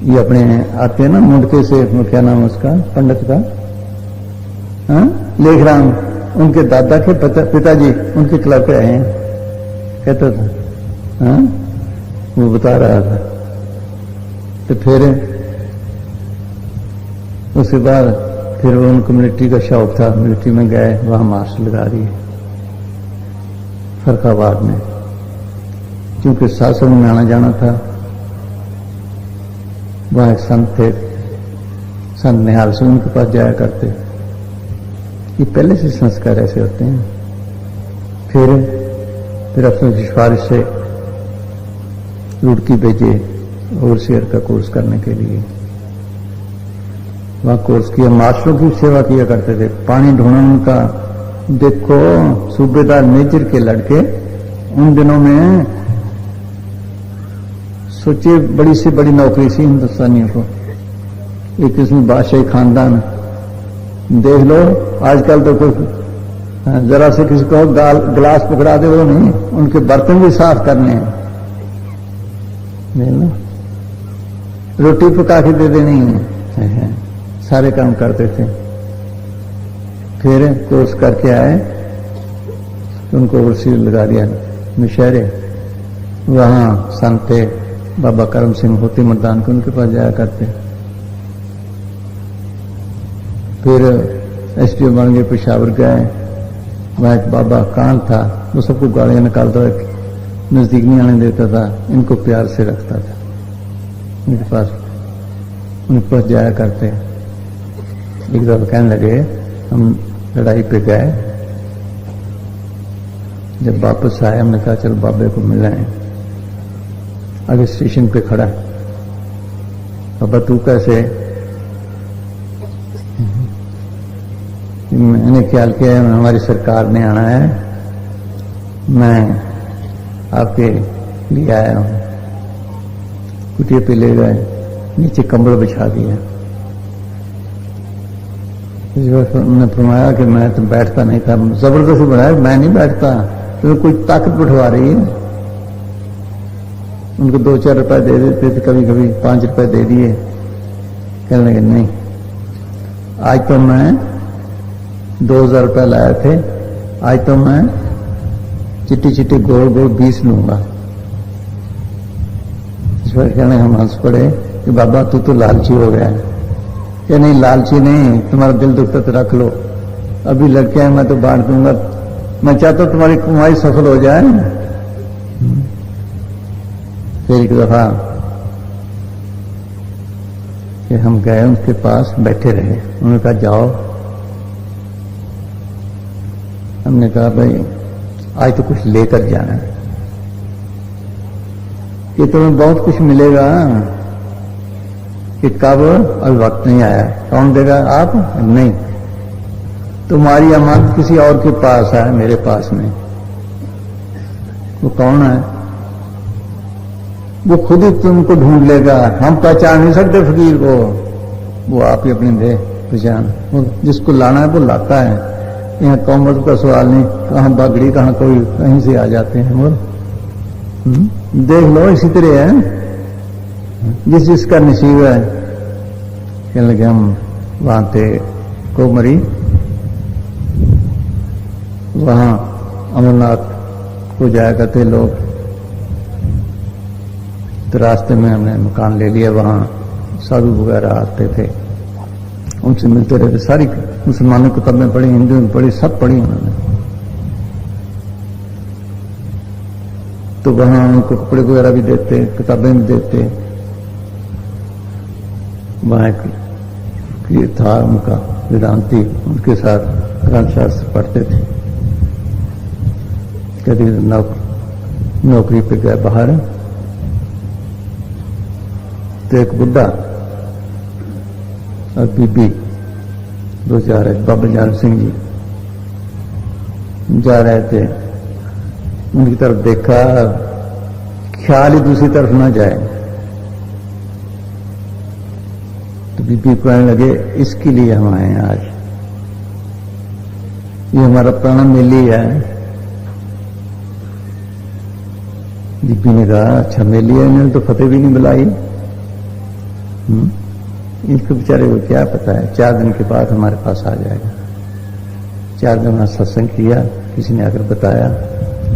ये अपने आते हैं ना मुंडके से, क्या नाम है उसका, पंडित का, हाँ, लेखराम, उनके दादा के पिताजी उनके क्लब पे आए हैं, कहता था, हाँ, वो बता रहा था। तो फिर उसके बाद फिर उनको मिलिट्री का शौक था, मिलिट्री में गए, वहां मार्शल लगा रही है फरखाबाद में, क्योंकि सासुर में आना जाना था। वहां एक संत थे, संत निहाल से, उनके पास जाया करते। ये पहले से संस्कार ऐसे होते हैं। फिर अपनी सिफारिश से रुड़की भेजे ओवरसियर का कोर्स करने के लिए। वहां कोर्स किया, मास्टरों की सेवा किया करते थे, पानी ढूंढना उनका। देखो, सूबेदार मेजर के लड़के उन दिनों में, सोचिए, बड़ी से बड़ी नौकरी थी हिंदुस्तानियों को, एक किस्म बादशाही खानदान। देख लो, आजकल तो कोई जरा से किसी को गिलास पकड़ा दे, वो नहीं, उनके बर्तन भी साफ करने हैं, देख लो, रोटी पका के दे देनी है, सारे काम करते थे। फिर कोर्स करके आए तो उनको ओवरसीज लगा दिया नौशहरे। वहां संत थे बाबा करम सिंह होती मर्दान के, उनके पास जाया करते। फिर एसडीओ बन गए, पेशावर गए, वहां एक बाबा कान था, वो सबको गालियां निकालता, नजदीक नहीं आने देता था, इनको प्यार से रखता था, उनके पास जाया करते। एक दफा कहने लगे, हम लड़ाई पे गए, जब वापस आए हमने कहा चलो बाबे को मिलाएं। आगे स्टेशन पे खड़ा, बाबा तू कैसे? मैंने ख्याल किया हमारी सरकार ने आना है, मैं आपके लिए आया हूं। कुटिया पे ले गए, नीचे कंबल बिछा दिया, उन्होंने फरमाया कि मैं तो बैठता नहीं था, जबरदस्ती बनाया, मैं नहीं बैठता, तो कोई ताकत बिठवा रही है। उनको 2-4 रुपए दे देते थे, कभी कभी 5 रुपए दे दिए। कहने लगे नहीं, आज तो मैं 2000 रुपए लाए थे, आज तो मैं चिट्टी चिट्टी गोल गोल 20 लूंगा। इस पर कहने हम हंस पड़े कि बाबा तू तो लालची हो गया है। कि नहीं लालची नहीं, तुम्हारा दिल दुखता तो रख लो, अभी लड़के हैं मैं तो बांट दूंगा, मैं चाहता तुम्हारी कमाई सफल हो जाए। फिर एक दफा कि हम गए उनके पास, बैठे रहे, उन्होंने कहा जाओ। हमने कहा भाई आज तो कुछ लेकर जाना है कि तुम्हें बहुत कुछ मिलेगा। कि कब? अभी वक्त नहीं आया। कौन देगा? आप? नहीं, तुम्हारी अमानत किसी और के पास है, मेरे पास नहीं। वो कौन है? वो खुद ही तुमको ढूंढ लेगा, हम पहचान नहीं सकते फकीर को, वो आप ही अपनी दे पहचान। वो जिसको लाना है वो लाता है। यहाँ कौमत का सवाल नहीं, कहाँ बागड़ी, कहाँ कोई कहीं से आ जाते हैं। वो देख लो, इसी तरह है, जिस जिसका नसीब है। कहने लगे हम वहां थे कोमरी, वहां अमरनाथ को जाया करते लोग, तो रास्ते में हमने मकान ले लिया। वहां साधु वगैरह आते थे, उनसे मिलते रहते। सारी मुसलमानों की किताबें पढ़ी, हिंदू में पढ़ी, सब पढ़ी उन्होंने। तो वहां उनको कपड़े वगैरह भी देते, किताबें भी देते। वहां ये था उनका वेदांती, उनके साथ ग्रंथ शास्त्र पढ़ते थे। कभी नौकरी पे गए बाहर, तो एक बुढ़ा और बीबी दो जा रहे, बाबा जान सिंह जी जा रहे थे। उनकी तरफ देखा, ख्याल ही दूसरी तरफ ना जाए। तो बीबी कहने लगे इसके लिए हम आए हैं आज, ये हमारा प्राण मेली है। बीबी ने कहा अच्छा मेली है, इन्होंने तो फतेह भी नहीं बुलाई। इनको बेचारे को क्या पता है, 4 दिन के बाद हमारे पास आ जाएगा। 4 दिन वहां सत्संग किया, किसी ने आकर बताया,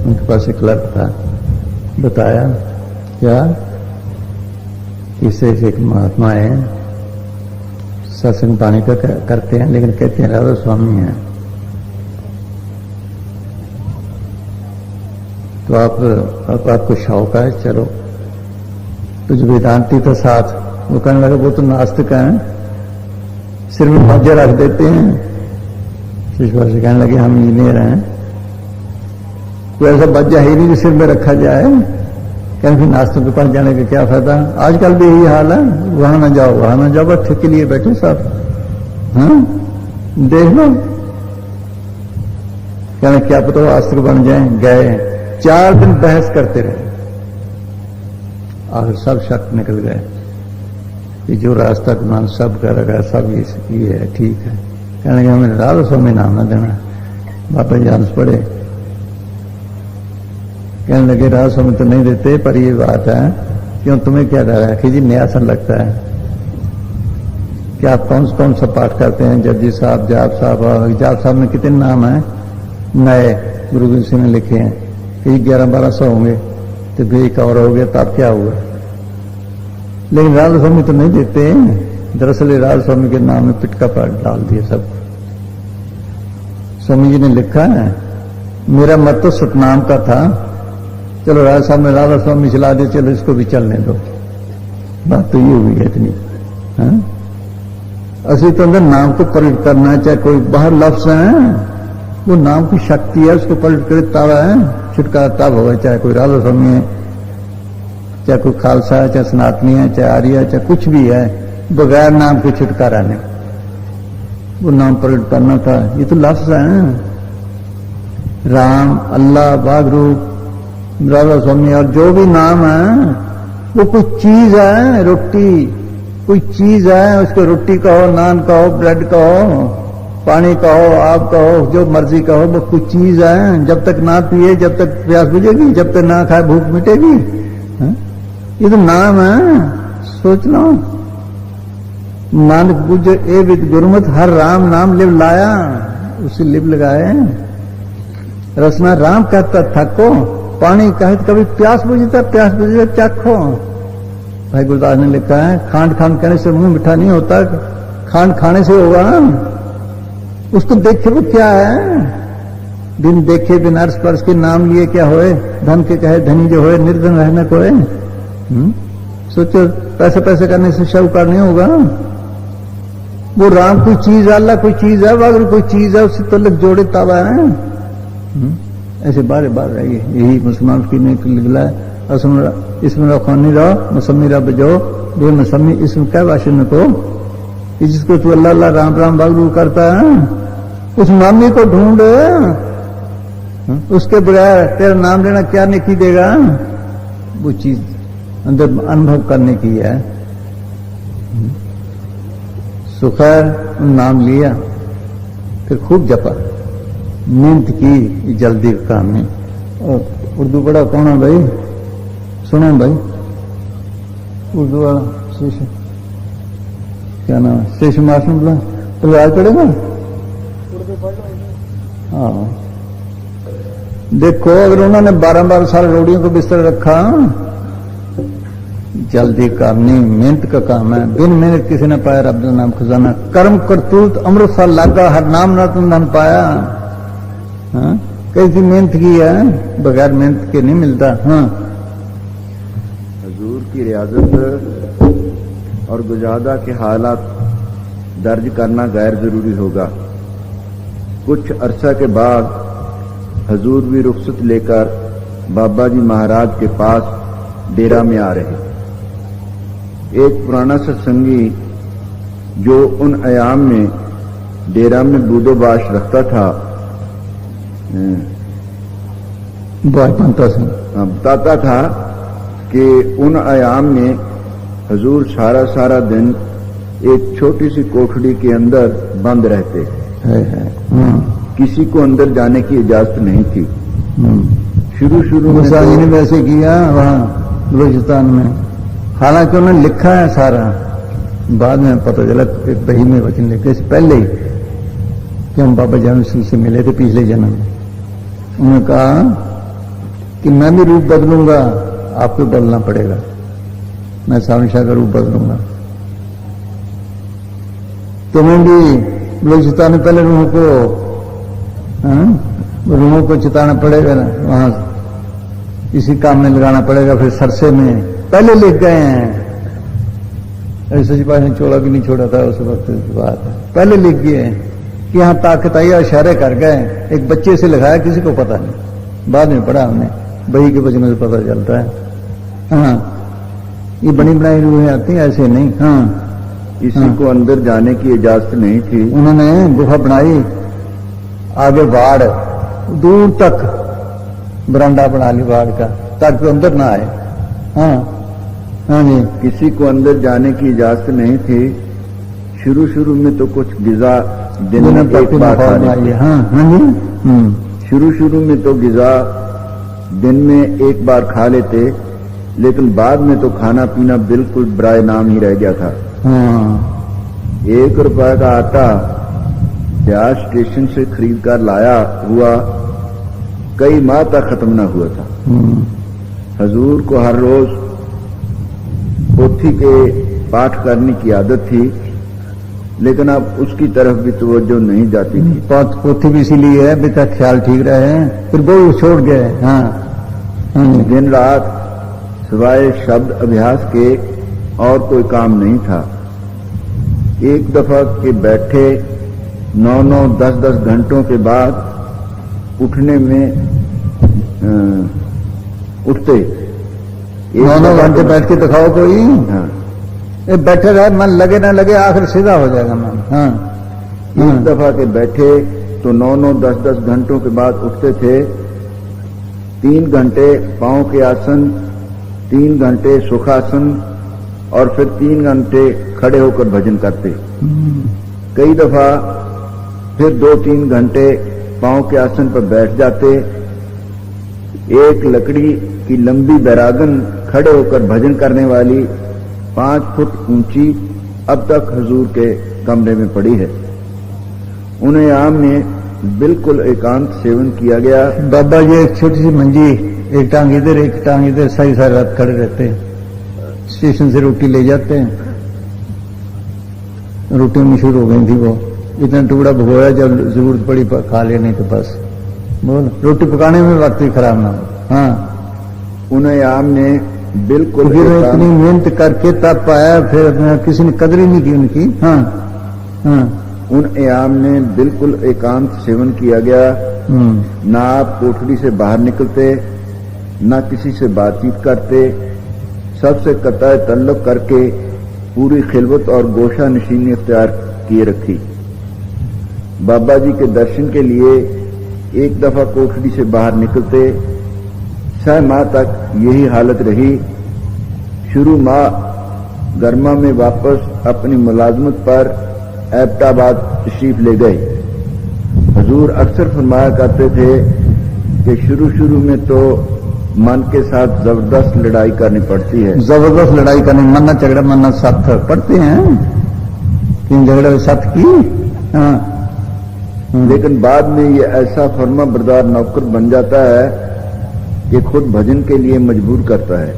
उनके पास एक क्लर्क था, बताया क्या इससे एक महात्मा है, सत्संग पानी का करते हैं, लेकिन कहते हैं राधा स्वामी हैं। तो आपको शौक है, चलो। तो जो वेदांती था साथ, वो कहने लगा वो तो नास्तिक हैं, सिर में मज्जा रख देते हैं। ईश्वर से कहने लगे हम इंजीनियर हैं, कोई ऐसा बज्जा है नहीं जो सिर में रखा जाए। कहने फिर नास्तिक के पास जाने का क्या फायदा, आजकल भी यही हाल है, वहां ना जाओ वहां ना जाओ, बस ठेके लिए बैठे सब। हाँ देख लो, कहने क्या पता आस्तिक बन जाए। गए 4 दिन बहस करते रहे, आखिर सब शक निकल गए कि जो रास्ता गुमान सब कर रखा है, सब ये है, ठीक है। कहने लगे हमें राधा स्वामी नाम ना देना। बाबा जान पड़े, कहने लगे राधा स्वामी तो नहीं देते, पर ये बात है, क्यों तुम्हें क्या डर है कि जी नया सा लगता है कि आप कौन सा पाठ करते हैं, जपजी साहब, जाप साहब। जाप साहब में कितने नाम हैं नए, गुरु गोविंद सिंह ने लिखे हैं कि 1100-1200 होंगे, तो फिर एक और हो गया, तो आप क्या हुआ। लेकिन राधा स्वामी तो नहीं देते। दरअसल राधा स्वामी के नाम में पिटका पाठ डाल दिया सब। स्वामी जी ने लिखा है, मेरा मत तो सतनाम का था, चलो राधा साहब में राधा स्वामी चला दे, चलो इसको भी चलने दो। बात तो ये हुई है इतनी। असली तो अंदर नाम को पलट करना है, चाहे कोई बाहर लफ्ज है, वो नाम की शक्ति है, उसको पलट करे तब है छुटकारा, तब होगा। चाहे कोई राधा स्वामी है, चाहे कोई खालसा है, चाहे सनातनी है, चाहे आर्य है, चाहे कुछ भी है, बगैर नाम के छुटकारा नहीं। वो नाम पलट करना था, ये तो लफ्ज है। राम, अल्लाह, वागरू, राधा स्वामी और जो भी नाम है वो कोई चीज है, रोटी कोई चीज है, उसको रोटी कहो, नान कहो, ब्रेड कहो, पानी कहो, आप कहो, जो मर्जी कहो, वो कुछ चीज है। जब तक ना पिए, जब तक प्यास बुझेगी, जब तक ना खाए भूख मिटेगी। ये तो नाम है, सोच लो। नानक बुझ ए विद गुरुमत, हर राम नाम लिव लाया, उसे लिव लगाए। रसना राम कहता थको, पानी कहे तो कभी प्यास बुझता, प्यास बुझे चाखो। भाई गुरदास ने लिखा है, खांड खांड कहने से मुंह मीठा नहीं होता, खांड खाने से होगा। उसको देखे वो क्या है, बिन देखे बिन अर्श परस के नाम लिए क्या होए, धन के कहे धनी जो होए, निर्धन रहने कोए। सोचो पैसे पैसे करने से शाहूकार नहीं होगा। वो राम कोई चीज, अल्लाह कोई चीज है, अगर कोई चीज है उससे तो लग जोड़े ताबा है। ऐसे बार बार रहिए, यही मुसलमान की नहीं लिखला है। इसमें रखवानी रहो, मसमी रहा बजो, दो मसमी इसमें क्या वाशन को, जिसको तू अल्लाह अल्लाह राम राम बागरू करता है, उस मामी को ढूंढ, उसके बगैर तेरा नाम लेना क्या नेकी देगा। वो चीज अंदर अनुभव करने की है। सुखैर नाम लिया, फिर खूब जपा, नींद की, जल्दी काम नहीं। और उर्दू बड़ा कौन है भाई, सुनो भाई, उर्दू वाला शेष, क्या नाम है, शेष मास्टर बोला तो आज पढ़ेगा। हाँ देखो, अगर उन्होंने 12-12 साल रोड़ियों को बिस्तर रखा, जल्दी करनी, मेहनत का काम है। बिन मेहनत किसी ने पाया रब नाम खजाना, कर्म करतूत अमृत सा लागा, हर नाम ना तुम धन पाया। कैसी मेहनत की है, बगैर मेहनत के नहीं मिलता। हाँ, हुजूर की रियाजत और गुजादा के हालात दर्ज करना गैर जरूरी होगा। कुछ अरसा के बाद हुजूर भी रुखसत लेकर बाबा जी महाराज के पास डेरा में आ रहे। एक पुराना सत्संगी जो उन अयाम में डेरा में बूदोबाश रखता था, बताता था कि उन अयाम में हुजूर सारा दिन एक छोटी सी कोठड़ी के अंदर बंद रहते। किसी को अंदर जाने की इजाजत नहीं थी। शुरू में ने वैसे किया वहां बलूचिस्तान में, हालांकि उन्होंने लिखा है सारा, बाद में पता चला एक बही में वचन लिखे पहले ही कि हम बाबा जान से मिले थे पिछले जन्म में। उन्होंने कहा कि मैं भी रूप बदलूंगा, आपको बदलना पड़ेगा, मैं सावन शाह का रूप बदलूंगा। तुम्हें भी बलूचिस्तान में पहले रूहों को चिताना पड़ेगा ना, वहां इसी काम में लगाना पड़ेगा। फिर सरसे में पहले लिख गए हैं, ऐसे सिपाही ने छोड़ा भी नहीं छोड़ा था उस वक्त की बात है, पहले लिख गए कि यहाँ ताकत आई, इशारे कर गए। एक बच्चे से लिखाया, किसी को पता नहीं, बाद में पढ़ा हमने, बही के वचनों से पता चलता है। हाँ, ये बनी बनाई रूहें आती हैं, ऐसे नहीं। हाँ, किसी को अंदर जाने की इजाजत नहीं थी। उन्होंने गुफा बनाई, आगे बाढ़, दूर तक बरांडा बना ली बाढ़ का, ताकि अंदर ना आए। हाँ हाँ जी, किसी को अंदर जाने की इजाजत नहीं थी। शुरू में तो कुछ गिजा दिन में एक बार खाने। हाँ हाँ जी, शुरू में तो गिजा दिन में एक बार खा लेते, लेकिन बाद में तो खाना पीना बिल्कुल बराए नाम ही रह गया था। हाँ, 1 रुपए का आटा ब्याज स्टेशन से खरीद कर लाया हुआ कई माह तक खत्म न हुआ था। हुजूर को हर रोज पोथी के पाठ करने की आदत थी, लेकिन अब उसकी तरफ भी तवज्जो नहीं जाती थी। पोथी भी इसीलिए है बेटा ख्याल ठीक रहे, फिर वो छोड़ गए। हाँ, दिन रात सिवाय शब्द अभ्यास के और कोई काम नहीं था। एक दफा के बैठे 9-9, 10-10 घंटों के बाद उठने में उठते। 9-9 घंटे बैठ के दिखाओ कोई। हाँ, बैठे रहे, मन लगे ना लगे, आखिर सीधा हो जाएगा मन। हाँ, एक दफा के बैठे तो 9-9, 10-10 घंटों के बाद उठते थे। 3 घंटे पांव के आसन, 3 घंटे सुखासन और फिर 3 घंटे खड़े होकर भजन करते। कई दफा फिर 2-3 घंटे पांव के आसन पर बैठ जाते। एक लकड़ी की लंबी बैरागन खड़े होकर भजन करने वाली 5 फुट ऊंची अब तक हुजूर के कमरे में पड़ी है। उन्हें आम में बिल्कुल एकांत सेवन किया गया। बाबा जी एक छोटी सी मंजी, एक टांग इधर एक टांग इधर, सारी सारी रात खड़े रहते हैं। स्टेशन से रोटी ले जाते हैं, रोटी मशहूर हो गई थी वो, इतना टुकड़ा भगोया जब जरूरत पड़ी खा लिया, नहीं तो बस बोल रोटी पकाने में वक्त ही खराब ना हो। हाँ, उन्हें आम ने बिल्कुल फिर इतनी मेहनत करके तब पाया, फिर किसी ने कदर ही नहीं की उनकी। हाँ हाँ, उन आम ने बिल्कुल एकांत सेवन किया गया। ना आप कोठरी से बाहर निकलते, ना किसी से बातचीत करते, सबसे कतई तल्लुक करके पूरी खिलवत और गोशा नशीनी इख्तियार किए रखी। बाबा जी के दर्शन के लिए एक दफा कोठरी से बाहर निकलते, 6 माह तक यही हालत रही। शुरू माह गर्मा में वापस अपनी मुलाजमत पर एबटाबाद तशरीफ ले गए। हुजूर अक्सर फरमाया करते थे कि शुरू में तो मन के साथ जबरदस्त लड़ाई करनी पड़ती है। जबरदस्त लड़ाई करनी, मन्ना झगड़ा मन्ना सख्त पढ़ते हैं, 3 झगड़े सख्त की। हाँ, लेकिन बाद में ये ऐसा फर्मा बरदार नौकर बन जाता है कि खुद भजन के लिए मजबूर करता है।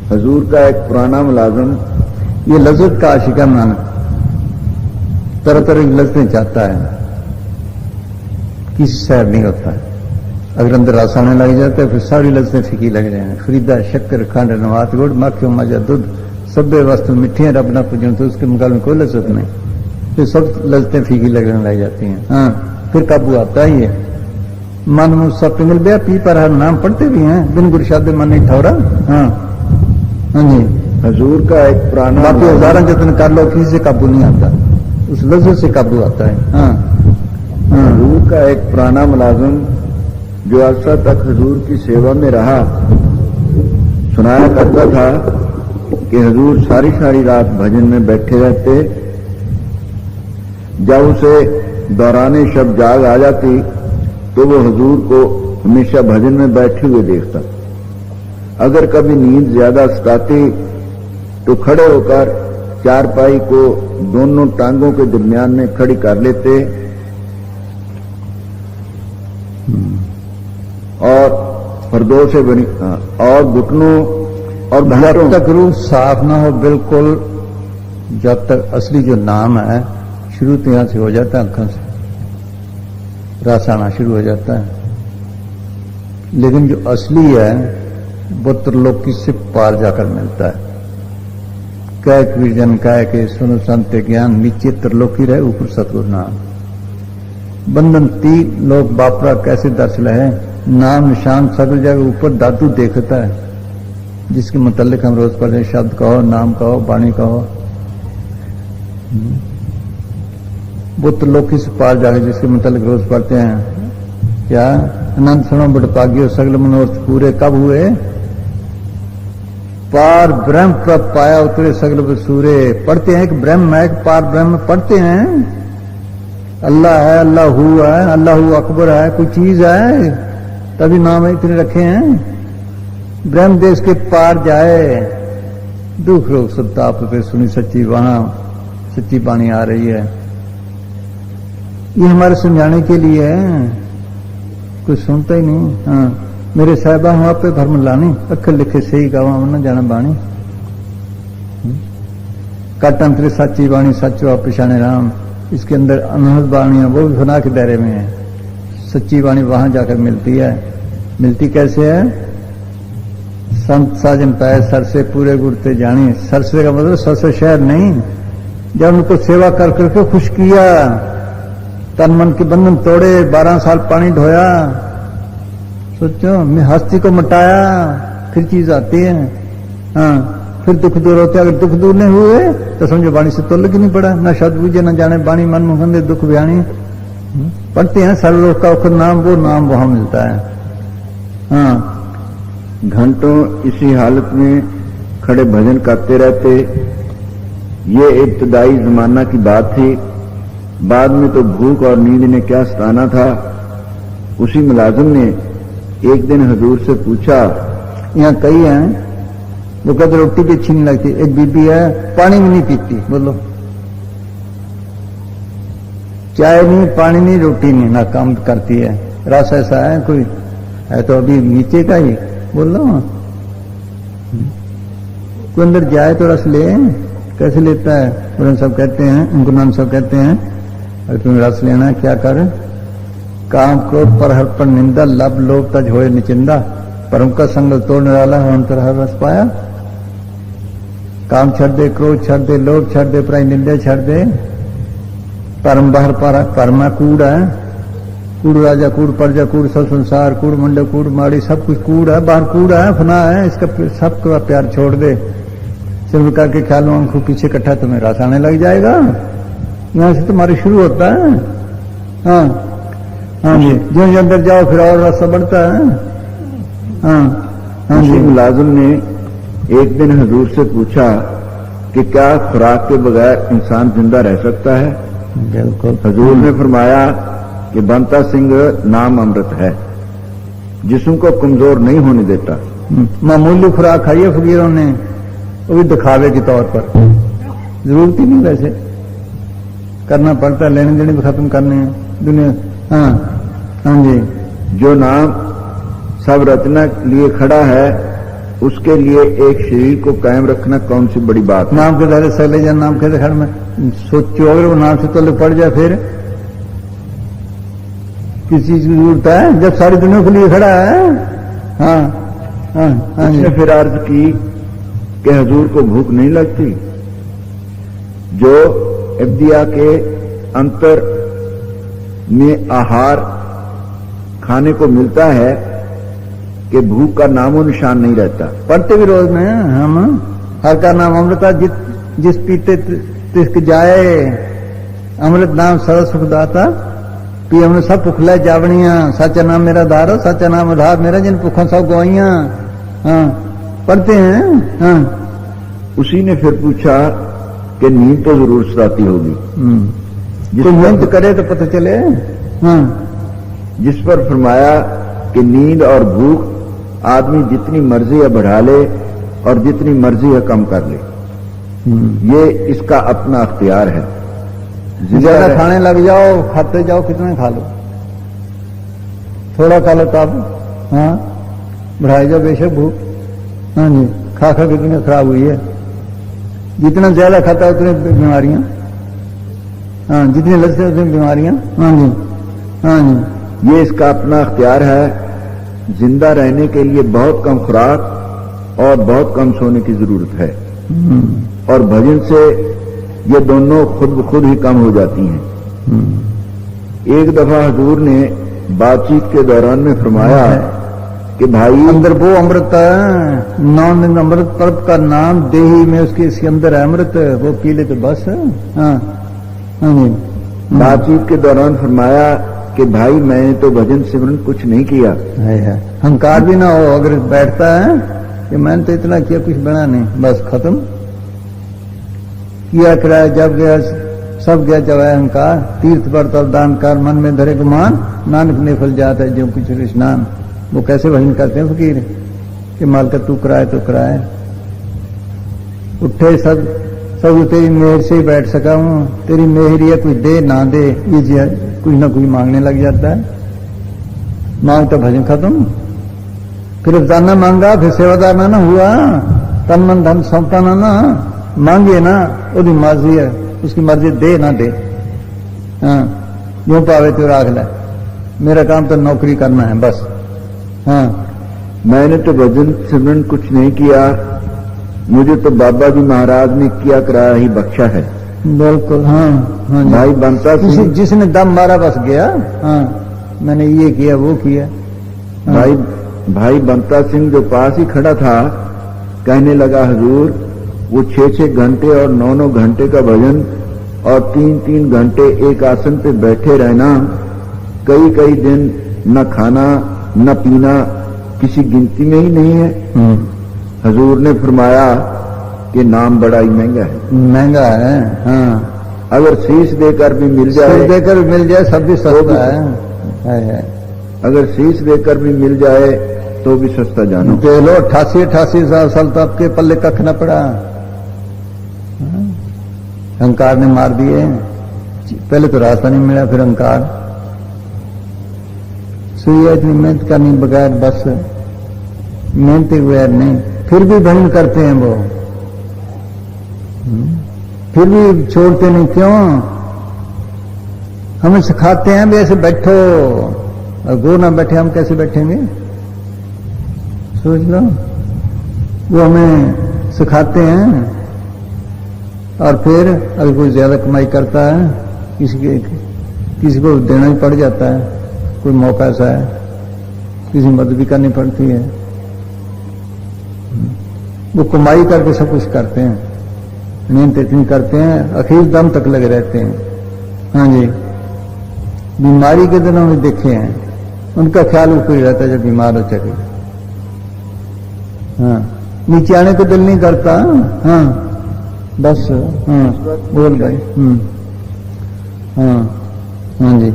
हुजूर का एक पुराना मुलाजिम ये लज्जत का आशिका माना, तरह तरह की लज्जतें चाहता है, किसी सैर नहीं होता है। अगर अंदर रस आने लग जाता है फिर सारी लज्जतें फीकी लग जाए। खरीदा शक्कर खंड नवात गुड़ माखियों मजा दूध सभ्य वस्तु मिठियां रब ना पूजन, तो उसके मुकाबले में कोई लज्जत नहीं, फिर सब लज्जतें फीकी लगने लग जाती हैं। हाँ, फिर काबू आता ही है। मन मुस्सा पिंगल बया पी पर हर नाम पढ़ते भी हैं, बिन गुरशादे मन नहीं ठौरा। हाँ हाँ जी, हुजूर का एक पुराना बाकी हजारों जतन कर लो, किसी से काबू नहीं आता, उस लज्जत से काबू आता है। हाँ हाँ, हुजूर का एक पुराना मुलाजिम जो अरसा तक हुजूर की सेवा में रहा, सुनाया करता था कि हुजूर सारी सारी रात भजन में बैठे रहते। जब उसे दौराने शब जाग आ जाती तो वो हुजूर को हमेशा भजन में बैठे हुए देखता। अगर कभी नींद ज्यादा सताती तो खड़े होकर चारपाई को दोनों टांगों के दरमियान में खड़ी कर लेते और फर्दों से बनी और घुटनों और जब तक रूह साफ ना हो बिल्कुल, जब तक असली जो नाम है शुरू तो यहां से हो जाता है, आंखों से रस आना शुरू हो जाता है। लेकिन जो असली है वो त्रिलोकी से पार जाकर मिलता है। कह कीर्जन कह के सुनो संत ज्ञान, नीचे त्रिलोकी रहे ऊपर सतगुरु नाम। बंधन 3 लोग बापरा कैसे दर्श लहे, नाम निशान सगल जगह ऊपर दादू देखता है। जिसके मुतल्लिक हम रोज पढ़े, शब्द कहो, नाम कहो, वाणी कहो, वो त्रिलोकी से पार जाकर जिसके मुतल्लिक रोज पढ़ते हैं। क्या अनंत सुनो बड़पागियो सगल मनोरथ पूरे कब हुए, पार ब्रह्म प्रभ पाया उतरे सगल बसूरे। पढ़ते हैं कि ब्रह्म है, कि पार ब्रह्म पढ़ते हैं। अल्लाह है, अल्लाह हु है, अल्लाह अकबर है, कोई चीज है तभी नाम इतने रखे हैं। ब्रह्म देश के पार जाए, दुख रोग संताप पे सुनी सच्ची वहां सच्ची वाणी आ रही है। ये हमारे समझाने के लिए है, कुछ सुनता ही नहीं। हाँ, मेरे साहिबा वहां पे धर्म लानी, अखर लिखे सही गावा न जाना बाणी। कट अंतरे सच्ची वाणी सचो आप पिछाने राम, इसके अंदर अनहद वाणी है, वो भी खुदा के दायरे में है। सच्ची वाणी वहां जाकर मिलती है। मिलती कैसे है? संत साजन पाए सर से पूरे गुड़ते जानी। सर से का मतलब सर से शहर नहीं, जब उनको सेवा कर करके खुश किया, तन मन के बंधन तोड़े, 12 साल पानी ढोया, सोचो मैं हस्ती को मिटाया, फिर चीज आती है। हाँ, फिर दुख दूर होते। अगर दुख दूर नहीं हुए तो समझो वाणी से तोल की नहीं पड़ा, न शब्द बुझे न जाने वाणी मन मुखंदे दुख बयानी। पढ़ते हैं सर्वलोक का उखर नाम, वो नाम वहां मिलता है। हाँ, घंटों इसी हालत में खड़े भजन करते रहते। ये इब्तदाई जमाना की बात थी। बाद में तो भूख और नींद ने क्या सताना था। उसी मुलाजिम ने एक दिन हजूर से पूछा, यहाँ कई हैं वो कहते रोटी भी अच्छी नहीं लगती, एक बीबी है पानी भी नहीं पीती, बोलो चाय नहीं, पानी नहीं, रोटी नहीं, ना काम करती है। रस ऐसा है कोई है तो अभी नीचे का ही बोल रहा हूं, कोई अंदर जाए तो रस ले, कैसे लेता है? उन्होंने सब कहते हैं, उनको नाम सब कहते हैं अगर तुम्हें रस लेना है क्या कर, काम क्रोध पर हर पर निंदा, लब लोभ तज होए निचिंदा, परम का संग तोड़ने वाला अंतर हर रस पाया। काम छड़ दे, क्रोध छड़ दे, लोभ छड़ दे, प्राय निंदा छड़ दे, परम बाहर पर परमा कूड़ है, कूड़ राजा कूड़, प्रजा कूड़, सब संसार कूड़, मंडल कूड़, माड़ी सब कुछ कूड़ है, बाहर कूड़ है, फना है, इसका सबका प्यार छोड़ दे। सिर्फ करके ख्याल आंखों पीछे इकट्ठा तुम्हें रस आने लग जाएगा। यहां से तुम्हारे शुरू होता है। हाँ हाँ जी, जो अंदर जाओ फिर और रस बढ़ता है। हाँ हाँ जी। मुलाजिम ने एक दिन हजूर से पूछा कि क्या खुराक के बगैर इंसान जिंदा रह सकता है? बिल्कुल। हजूर ने फरमाया कि बनता सिंह नाम अमृत है, जिस्म को कमजोर नहीं होने देता। मामूली खुराक खाई है फकीरों ने, वो भी दिखावे के तौर पर, जरूरत ही नहीं वैसे करना पड़ता, लेने देने भी खत्म करने हैं दुनिया। हाँ हाँ जी। जो नाम सब रचना लिए खड़ा है, उसके लिए एक शरीर को कायम रखना कौन सी बड़ी बात है? नाम के दायरे सले जा, नाम के खड़ में सोचो, अगर वो नाम से तोले पड़ जाए फिर किस चीज की जरूरत है जब सारी दुनिया के लिए खड़ा है। हाँ हाँ हाँ जी। फिर अर्ज की कि हजूर को भूख नहीं लगती? जो इब्तिदा के अंतर में आहार खाने को मिलता है कि भूख का नामो निशान नहीं रहता। पढ़ते भी रोज में हम, हर का नाम अमृता, जिस पीते तिसक जाए, अमृत नाम सदा सुखदाता, पी हमने सब पुखला जावनिया, सच्चा नाम मेरा धारो, सच्चा नाम उधार मेरा, जिन पुखों सब गवाइया। हाँ पढ़ते हैं। हाँ। उसी ने फिर पूछा कि नींद तो जरूर सताती होगी, कोई मेहनत करे तो पता चले। हाँ। जिस पर फरमाया कि नींद और भूख आदमी जितनी मर्जी है बढ़ा ले और जितनी मर्जी है कम कर ले, ये इसका अपना अख्तियार है। ज्यादा खाने लग जाओ, खाते जाओ, कितना खा लो, थोड़ा खा लो तब हाँ बढ़ाई जाओ बेशक भूख। हाँ जी। खा खा कितनी खराब हुई है, जितना ज्यादा खाता है उतनी बीमारियां। हाँ, जितनी लज्जत उतनी बीमारियां। हाँ जी हाँ जी। ये इसका अपना अख्तियार है। जिंदा रहने के लिए बहुत कम खुराक और बहुत कम सोने की जरूरत है, और भजन से ये दोनों खुद ब खुद ही कम हो जाती हैं। एक दफा हजूर ने बातचीत के दौरान में फरमाया कि भाई, अंदर वो अमृत है, नाम अमृत पर्व का नाम देही में उसके इसके अंदर है अमृत, वो पी ले तो बस। हाँ हाँ जी। बातचीत के दौरान फरमाया कि भाई मैंने तो भजन सिमरन कुछ नहीं किया। है। अहंकार भी ना हो, अगर बैठता है कि मैंने तो इतना किया, कुछ बना नहीं, बस खत्म किया कराया, जब गया सब गया जब अहंकार, तीर्थ पर तब दान कर, मन में धरे गुमान, नानक ने फल जाता है जो कुछ स्नान। वो कैसे भजन करते हैं फकीर कि माल का तू कराए तो कराए, उठे सब तेरी मेहर से ही बैठ सका हूं, तेरी मेहर है, कुछ दे ना दे, ये कुछ ना कुछ मांगने लग जाता है। मांग तो भजन खत्म। फिर अफजाना मांगा, फिर सेवादार ना हुआ, तन मन धन सौंपा ना मांगे ना, उसकी मर्जी है, उसकी मर्जी दे ना दे। हाँ, जो पावे तो राख ले, मेरा काम तो नौकरी करना है बस। हाँ, मैंने तो भजन सिमरन कुछ नहीं किया, मुझे तो बाबा जी महाराज ने किया कराया ही बख्शा है। बिल्कुल। हाँ हाँ जी। भाई बनता सिंह, जिसने दम मारा बस गया। हाँ, मैंने ये किया वो किया। हाँ। भाई बनता सिंह जो पास ही खड़ा था कहने लगा, हजूर वो 6-6 घंटे और 9-9 घंटे का भजन और 3-3 घंटे एक आसन पे बैठे रहना, कई दिन न खाना न पीना, किसी गिनती में ही नहीं है। हजूर ने फरमाया कि नाम बड़ा ही महंगा है। महंगा है। हाँ, अगर शीश देकर भी मिल जाए, शीश देकर भी मिल जाए सब भी सस्ता है। अगर शीश देकर भी मिल जाए तो भी सस्ता जानो। देख लो 88 साल तो आपके पल्ले कख न पड़ा। अहंकार ने मार दिए। पहले तो रास्ता नहीं मिला, फिर अहंकार। सुइया इतनी मेहनत करनी बगैर, बस मेहनत के बगैर नहीं, फिर भी भंग करते हैं वो, फिर भी छोड़ते नहीं। क्यों? हमें सिखाते हैं भी ऐसे बैठो, और गो ना बैठे हम कैसे बैठेंगे? सोच लो, वो हमें सिखाते हैं। और फिर अगर कोई ज्यादा कमाई करता है, किसी को देना ही पड़ जाता है। कोई मौका ऐसा है, किसी मदद भी करनी पड़ती है। वो कमाई करके सब कुछ करते हैं, मेहनत इतनी करते हैं, आखिर दम तक लगे रहते हैं। हाँ जी, बीमारी के दिनों में देखे हैं, उनका ख्याल ऊपर ही रहता है जब बीमार हो चके। हाँ, नीचे आने को दिल नहीं करता। हाँ बस, हाँ बोल भाई। हाँ हाँ जी,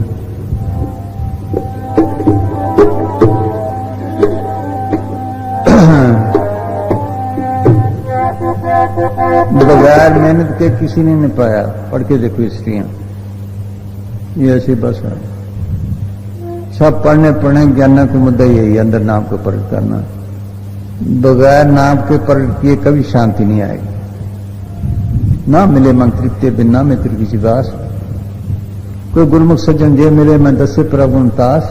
बगैर मेहनत के किसी ने नहीं पाया। पढ़ के देखो स्त्रियां, ये ऐसी बस है। सब पढ़ने ज्ञान का मुद्दा यही है, अंदर नाम को प्रकट करना। बगैर नाम के प्रकट किए कभी शांति नहीं आएगी। ना मिले मंत्रित्य बिना मित्र की चिदास, कोई गुरमुख सज्जन जे मिले मैं दसे प्रगुण तास,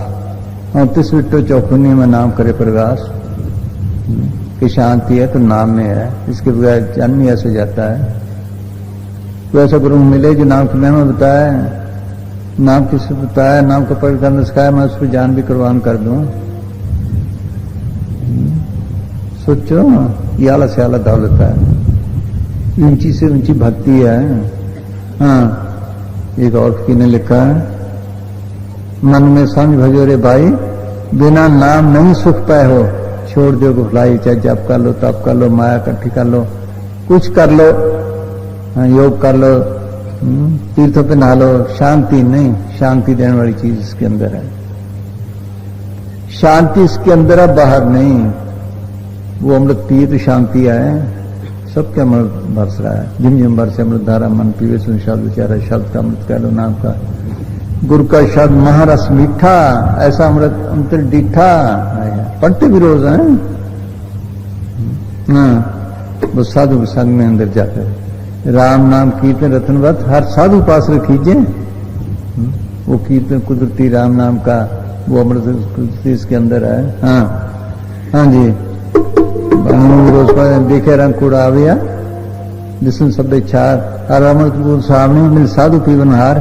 और तिस विट्टो चौखुनी में नाम करे प्रगास। कि शांति है तो नाम में है, इसके बगैर जन्म ही ऐसे जाता है। तो ऐसा गुरु मिले जो नाम की महिमा बताए, नाम किससे बताया, नाम का प्रकट करना सिखाया, मैं उस पर जान भी कुर्बान कर दूं। सोचो, ये आला से आला दौलत है, ऊंची से ऊंची भक्ति है। हाँ, एक और किसी ने लिखा है, मन में समझ भजो रे भाई, बिना नाम नहीं सुख पाए हो। छोड़ दो भुलाई, चाहे जप कर लो, तप कर लो, माया इकट्ठी कर लो, कुछ कर लो, योग कर लो, तीर्थों पे नहा लो, शांति नहीं। शांति देने वाली चीज इसके अंदर है। शांति इसके अंदर है, बाहर नहीं। वो अमृत पिए तो शांति आए। सबके अमृत बरस रहा है, जिम जिम बरसे अमृत धारा, मन पीवे सुन शब्द विचारा, शब्द का अमृत कह लो नाम का। गुरु का शब्द महारस मीठा, ऐसा अमृत अंतर डीठा। पढ़ते भी रोज हैं। हाँ, वो साधु के संग में अंदर जाकर राम नाम कीर्तन रतनवत हर साधु पास रखीजिए। वो कीर्तन कुदरती राम नाम का वो अमृत कुदरती इसके अंदर है। हाँ हाँ जी, रोज देखे रंग कूड़ा आविया जिसमें सब इच्छा अमृत सामने मिल साधु पीवन हार,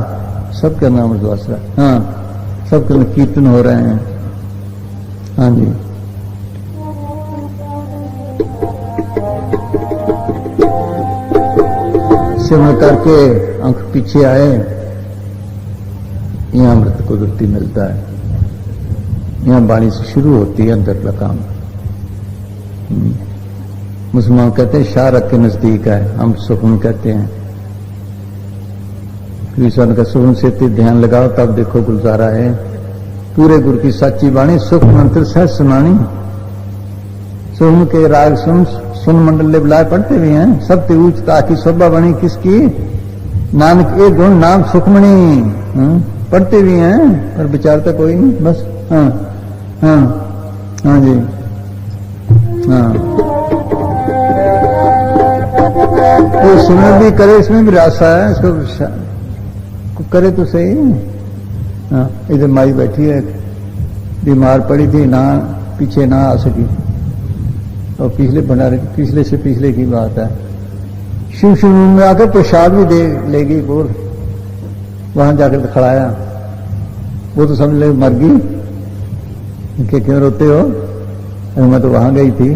सबके अंदर अमृत वास रहा। हाँ, सबके अंदर कीर्तन हो रहे हैं। हाँ जी, सिमर करके अंक पीछे आए, यहां अमृत कुदरती मिलता है। यहां वाणी से शुरू होती है अंदर का काम। मुसलमान कहते हैं शारक के नजदीक है, हम सुकून कहते हैं। कृष्ण का सुकून से ध्यान लगाओ तब देखो गुलजारा है। पूरे गुरु की सच्ची वाणी सुख मंत्र सहज सुनानी। सुन के राग सुन मंडल बुलाए पढ़ते भी हैं। सब ते ऊंच ताकि शोभा बनी किसकी, नानक एक गुण नाम सुखमणि। पढ़ते भी हैं पर विचारता कोई नहीं। बस हाँ हाँ हाँ जी हाँ, तो सुनने भी करे, इसमें भी रास्ता है, इसको करे तो सही। हाँ, इधर माई बैठी है, बीमार पड़ी थी, ना पीछे ना आ सकी, और पिछले भंडारे पिछले से पिछले की बात है। शिव शिव में आकर प्रसाद भी दे लेगी बोल, वहां जाकर खड़ाया। वो तो समझ ले मर गई, कि क्यों रोते हो? अरे मैं तो वहां गई थी,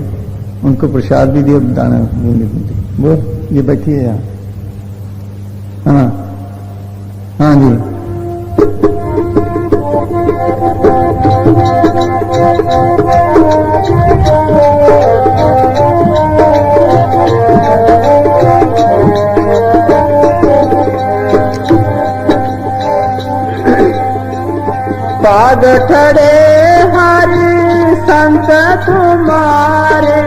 उनको प्रसाद भी दिया, दाना वो ये बैठी है यहाँ। हाँ हाँ जी, तुम्हारे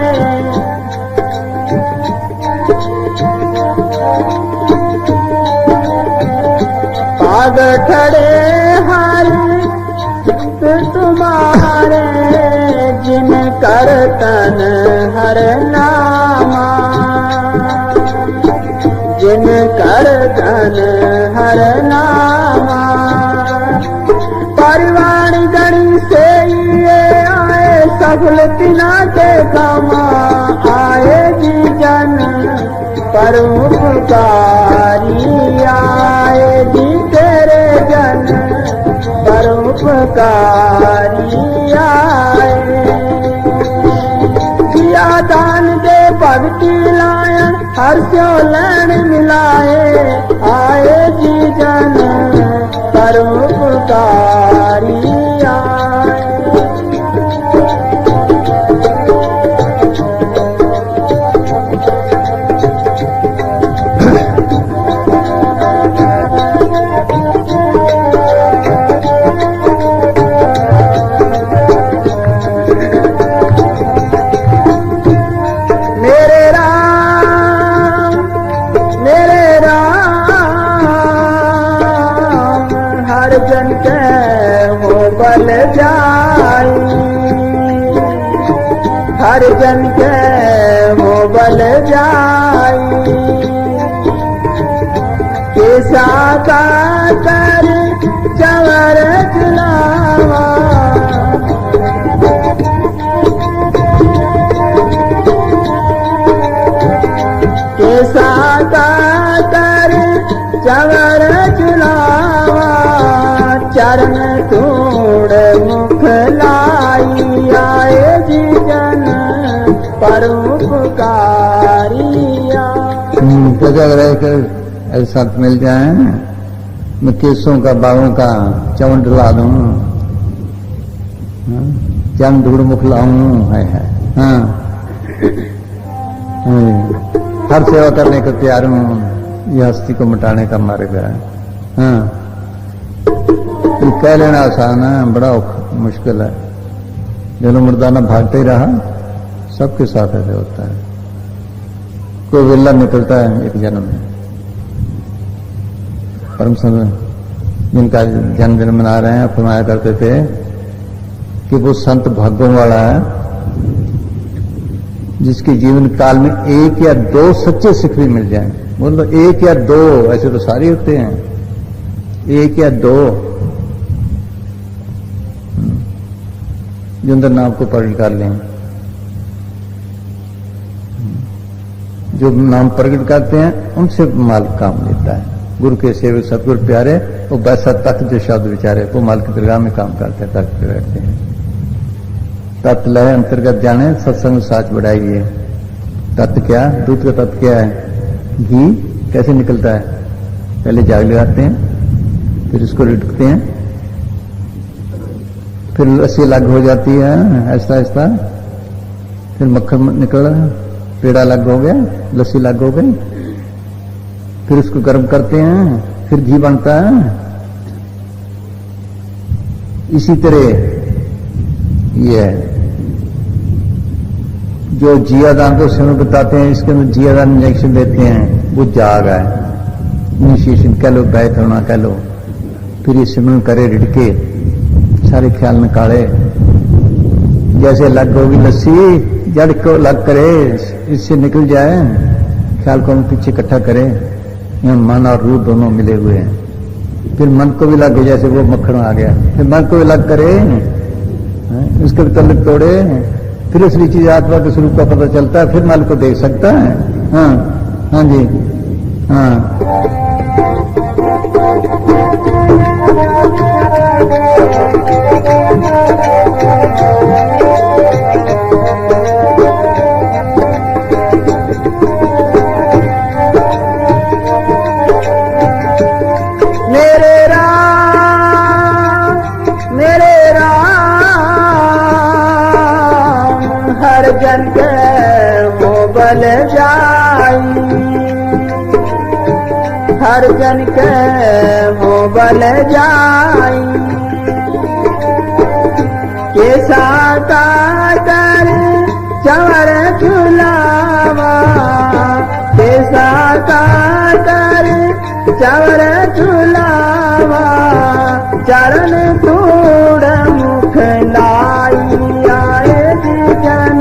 पाग ठड़े हरि तुम्हारे जिन कर तन हर नामा जिन कर धन हर नामा परिवार गणी से ये आए सफल तिना के कामा आए जी जन परोपकारी आए जी तेरे जन परोपकारी आए दिया दान दे भक्ति लायन हर स्यो लैन मिलाए आए जी जन परोपकारी आए जन के हो बल जाई हर जन के हो बल जाई कैसा का कर चवर चलावा कैसा का कर चवर चलावा चरण तोड़ मुख लाई आए जी जन परोपकारी तो अगर ऐसा मिल जाए मैं केसों का बालों का चवन डुला दूं चरण ढूंढ मुख लाऊं है हाँ हर सेवा करने को तैयार हूं ये हस्ती को मिटाने का मार्ग है हाँ ये कह लेना आसान है बड़ा मुश्किल है जन्म मर्दाना भागते ही रहा सबके साथ ऐसे होता है कोई विल्ला निकलता है एक जन्म में परम संत जिनका जन्मदिन मना रहे हैं फरमाया करते थे कि वो संत भाग्यों वाला है जिसके जीवन काल में एक या दो सच्चे सिख भी मिल जाएं बोलो एक या दो ऐसे तो सारे होते हैं एक या दो जो अंदर नाम को प्रकट कर लें जो नाम प्रकट करते हैं उनसे मालिक काम लेता है गुरु के सेवक सतगुरु प्यारे वो वैसा तख्त जो शब्द विचारे वो मालिक की दरगाह में काम करते हैं तख्त पे बैठते हैं तत्व लय अंतर्गत जाने सत्संग साच बढ़ाइए तत्व क्या दूध का तत्व क्या है घी कैसे निकलता है पहले जाग लगाते हैं फिर इसको रिटकते हैं फिर लस्सी अलग हो जाती है ऐसा ऐसा फिर मक्खन निकल रहा पेड़ा अलग हो गया लस्सी अलग हो गई फिर उसको गर्म करते हैं फिर घी बनता है इसी तरह ये है जो जियादान को समय बताते हैं इसके अंदर जियादान इंजेक्शन देते हैं वो जाग है इनिशिएशन कह लो बैठ होना कह लो फिर ये सिमरन करे रिड़के सारे ख्याल निकाले जैसे अलग होगी लस्सी जड़ को अलग करे इससे निकल जाए ख्याल को हम पीछे इकट्ठा करें यहाँ मन और रूह दोनों मिले हुए हैं फिर मन को भी लग जैसे वो मक्खन आ गया फिर मन को भी अलग करे उसके भी तल्लुक तोड़े फिर असली चीज आत्मा के स्वरूप का पता चलता है फिर मन को देख सकता है हाँ हाँ जी हाँ जन के मोबल जाई हर जन के मोबल जाई कैसा काकर चवर झुलावा, कैसा काकर चवर झुलावा, चरण धूड़ मुख लाई आए जन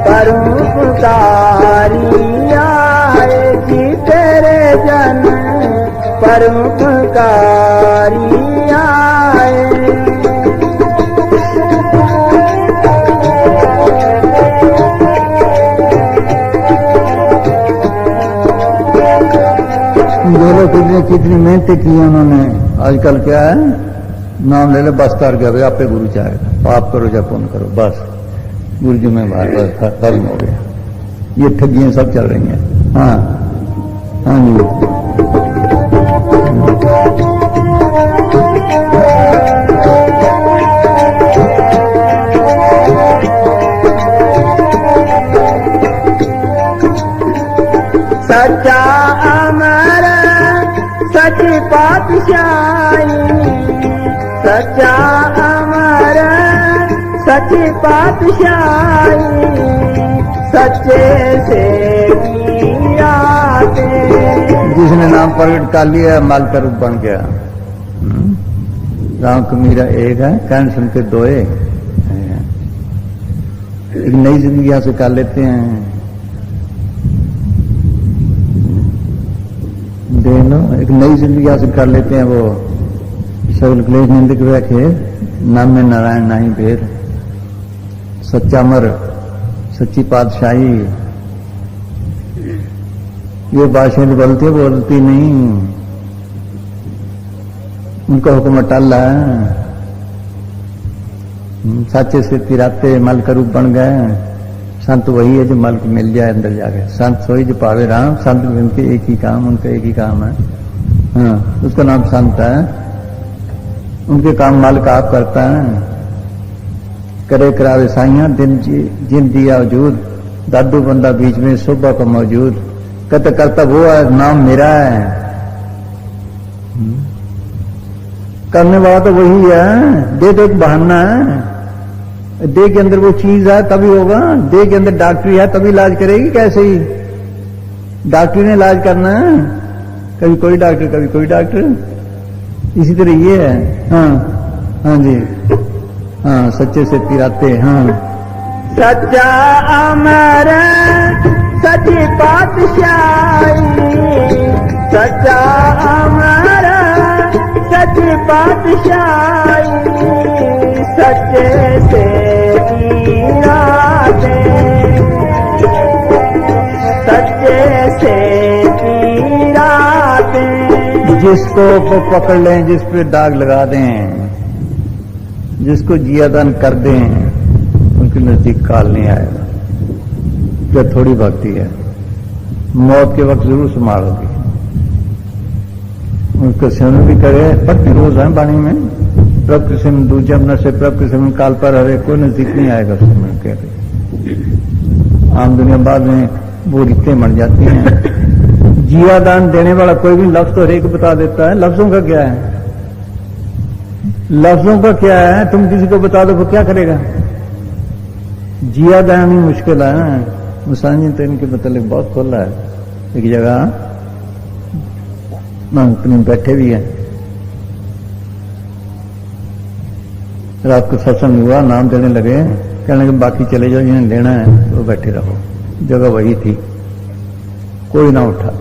परोपकारी आए जी तेरे जन परोपकारी आए। दोनों कितनी मेहनत की उन्होंने। आजकल क्या है, नाम ले लो बस कर गया भाई, आपे गुरु चाहेगा, पाप करो या पुण्य करो, बस गुरु जी में बात खत्म हो गया। ये ठगियां सब चल रही हैं। हाँ हाँ जी। सच्चा अमर सच्ची पातशाही, सच्चा अमर सच्ची पातशाही, सच्चे से आते। जिसने नाम प्रगट कर लिया माल का रूप बन गया। राम कमीरा एक है, कहन सुन के दोए। एक नई जिंदगी यहां से कर लेते हैं। देनो एक नई जिंदगी हासिल कर लेते हैं। वो सगल क्लेश निंदक रखे, नाम में नारायण नहीं भेद, सच्चा मर सच्ची पातशाही। ये भाषण बोलती नहीं, उनका हुक्म टल्ला है। साचे से तिराते मल का रूप बन गए। संत वही है जो मल को मिल जाए अंदर जाके। संत सोई जो पावे राम, संत उनके एक ही काम, उनका एक ही काम है। हाँ, उसका नाम संत है। उनके काम मल का आप करता है। करे करावे साइया दिन जिन दिया वजूद, दादू बंदा बीच में सुबह का मौजूद। कहता करता वो है, नाम मेरा है। करने वाला तो वही है। दे तो एक बहाना है। देह के अंदर वो चीज है तभी होगा। देह के अंदर डॉक्टरी है तभी इलाज करेगी। कैसे ही डॉक्टरी ने इलाज करना है, कभी कोई डॉक्टर कभी कोई डॉक्टर। इसी तरह ये है। हाँ हाँ जी, हाँ सच्चे से पिराते। हाँ, सच्चा अमर सच्ची पातशाही, सच्चा अमर सच्ची पातशाही, सच्चे से पीराते, सच्चे से पीराते। जिसको पकड़ लें, जिस पे दाग लगा दें, जिसको जियादान कर दें, उनके नजदीक काल नहीं आएगा। क्या थोड़ी भक्ति है, मौत के वक्त जरूर संभालोगी। उसको सेवन भी करे, पढ़ती रोज है वाणी में। प्रभ कृष्ण दूजम न से प्रभ कृष्ण काल पर हरे, कोई नजदीक नहीं आएगा। सुमन कहते आम दुनिया बाद में वो रीतें बन जाती हैं। जिया दान देने वाला कोई भी लफ्ज तो हरेक बता देता है। लफ्जों का क्या है, लफ्जों का क्या है? तुम किसी को बता दो वो क्या करेगा? जिया दान ही मुश्किल है। मुसान जी तो इनके मतलब बहुत खोला है। एक जगह अपने बैठे भी है, रात को सत्संग हुआ, नाम देने लगे। कहने लगे बाकी चले जाओ, जिन्हें लेना है वो बैठे रहो। जगह वही थी, कोई ना उठा।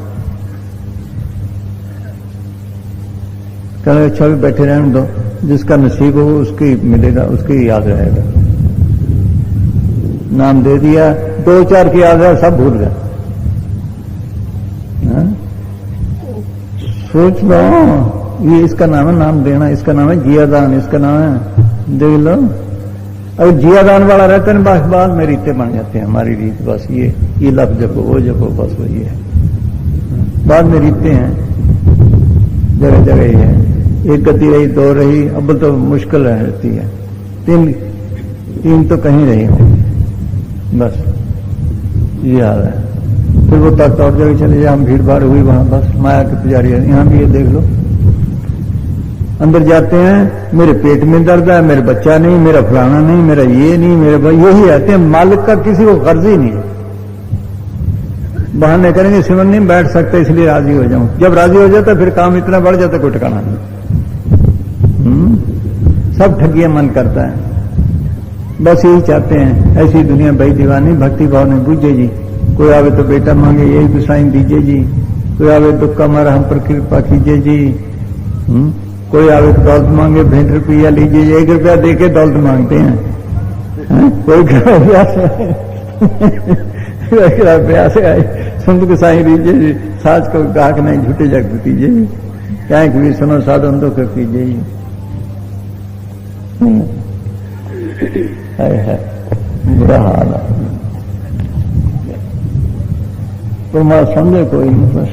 कहने लगे अच्छा भी बैठे रहने दो, जिसका नसीब हो उसकी मिलेगा, उसकी याद रहेगा। नाम दे दिया, 2-4 की याद है, सब भूल गए। सोच लो, ये इसका नाम है नाम देना, इसका नाम है जियादान, इसका नाम है, देख लो। अगर जियादान वाला रहता है बस बाद में रीतें बन जाते हैं। हमारी रीत बस ये लफ्ज जपो वो जपो, बस वही है। बाद में रीतें हैं, जगह जगह ही है। एक गति रही, 2 रही, अब तो मुश्किल रहती है। 3 तो कहीं रही हो, बस ये हाल है। फिर वो तक और जगह चले जाए, हम भीड़ भाड़ हुई वहां, बस माया के पुजारी है। यहां भी ये देख लो, अंदर जाते हैं, मेरे पेट में दर्द है, मेरा बच्चा नहीं, मेरा फलाना नहीं, मेरा ये नहीं, मेरे यही आते हैं। मालिक का किसी को कर्ज ही नहीं है। बहाने करेंगे सिमरन नहीं बैठ सकते इसलिए राजी हो जाऊं। जब राजी हो जाता फिर काम इतना बढ़ जाता कोई ठिकाना नहीं। सब ठगिया मन करता है। बस यही चाहते हैं, ऐसी दुनिया भाई दीवानी भक्ति भाव नहीं बूझे जी। कोई आवे तो बेटा मांगे यही गुसाई दीजिए जी, कोई आवे दुख का मारा हम पर कृपा कीजिए जी। कोई आवे तो दौलत मांगे 20 रुपया लीजिए, 1 रुपया देके दौलत मांगते हैं। कोई प्रयास आए संत गुसाई दीजिए जी, साज को गाहक नहीं झूठे जग दीजिए जी, क्या भी सुनो साधन तो कर कीजिए जी। है बुरा हाल है, परमात्मा समझे कोई नहीं बस।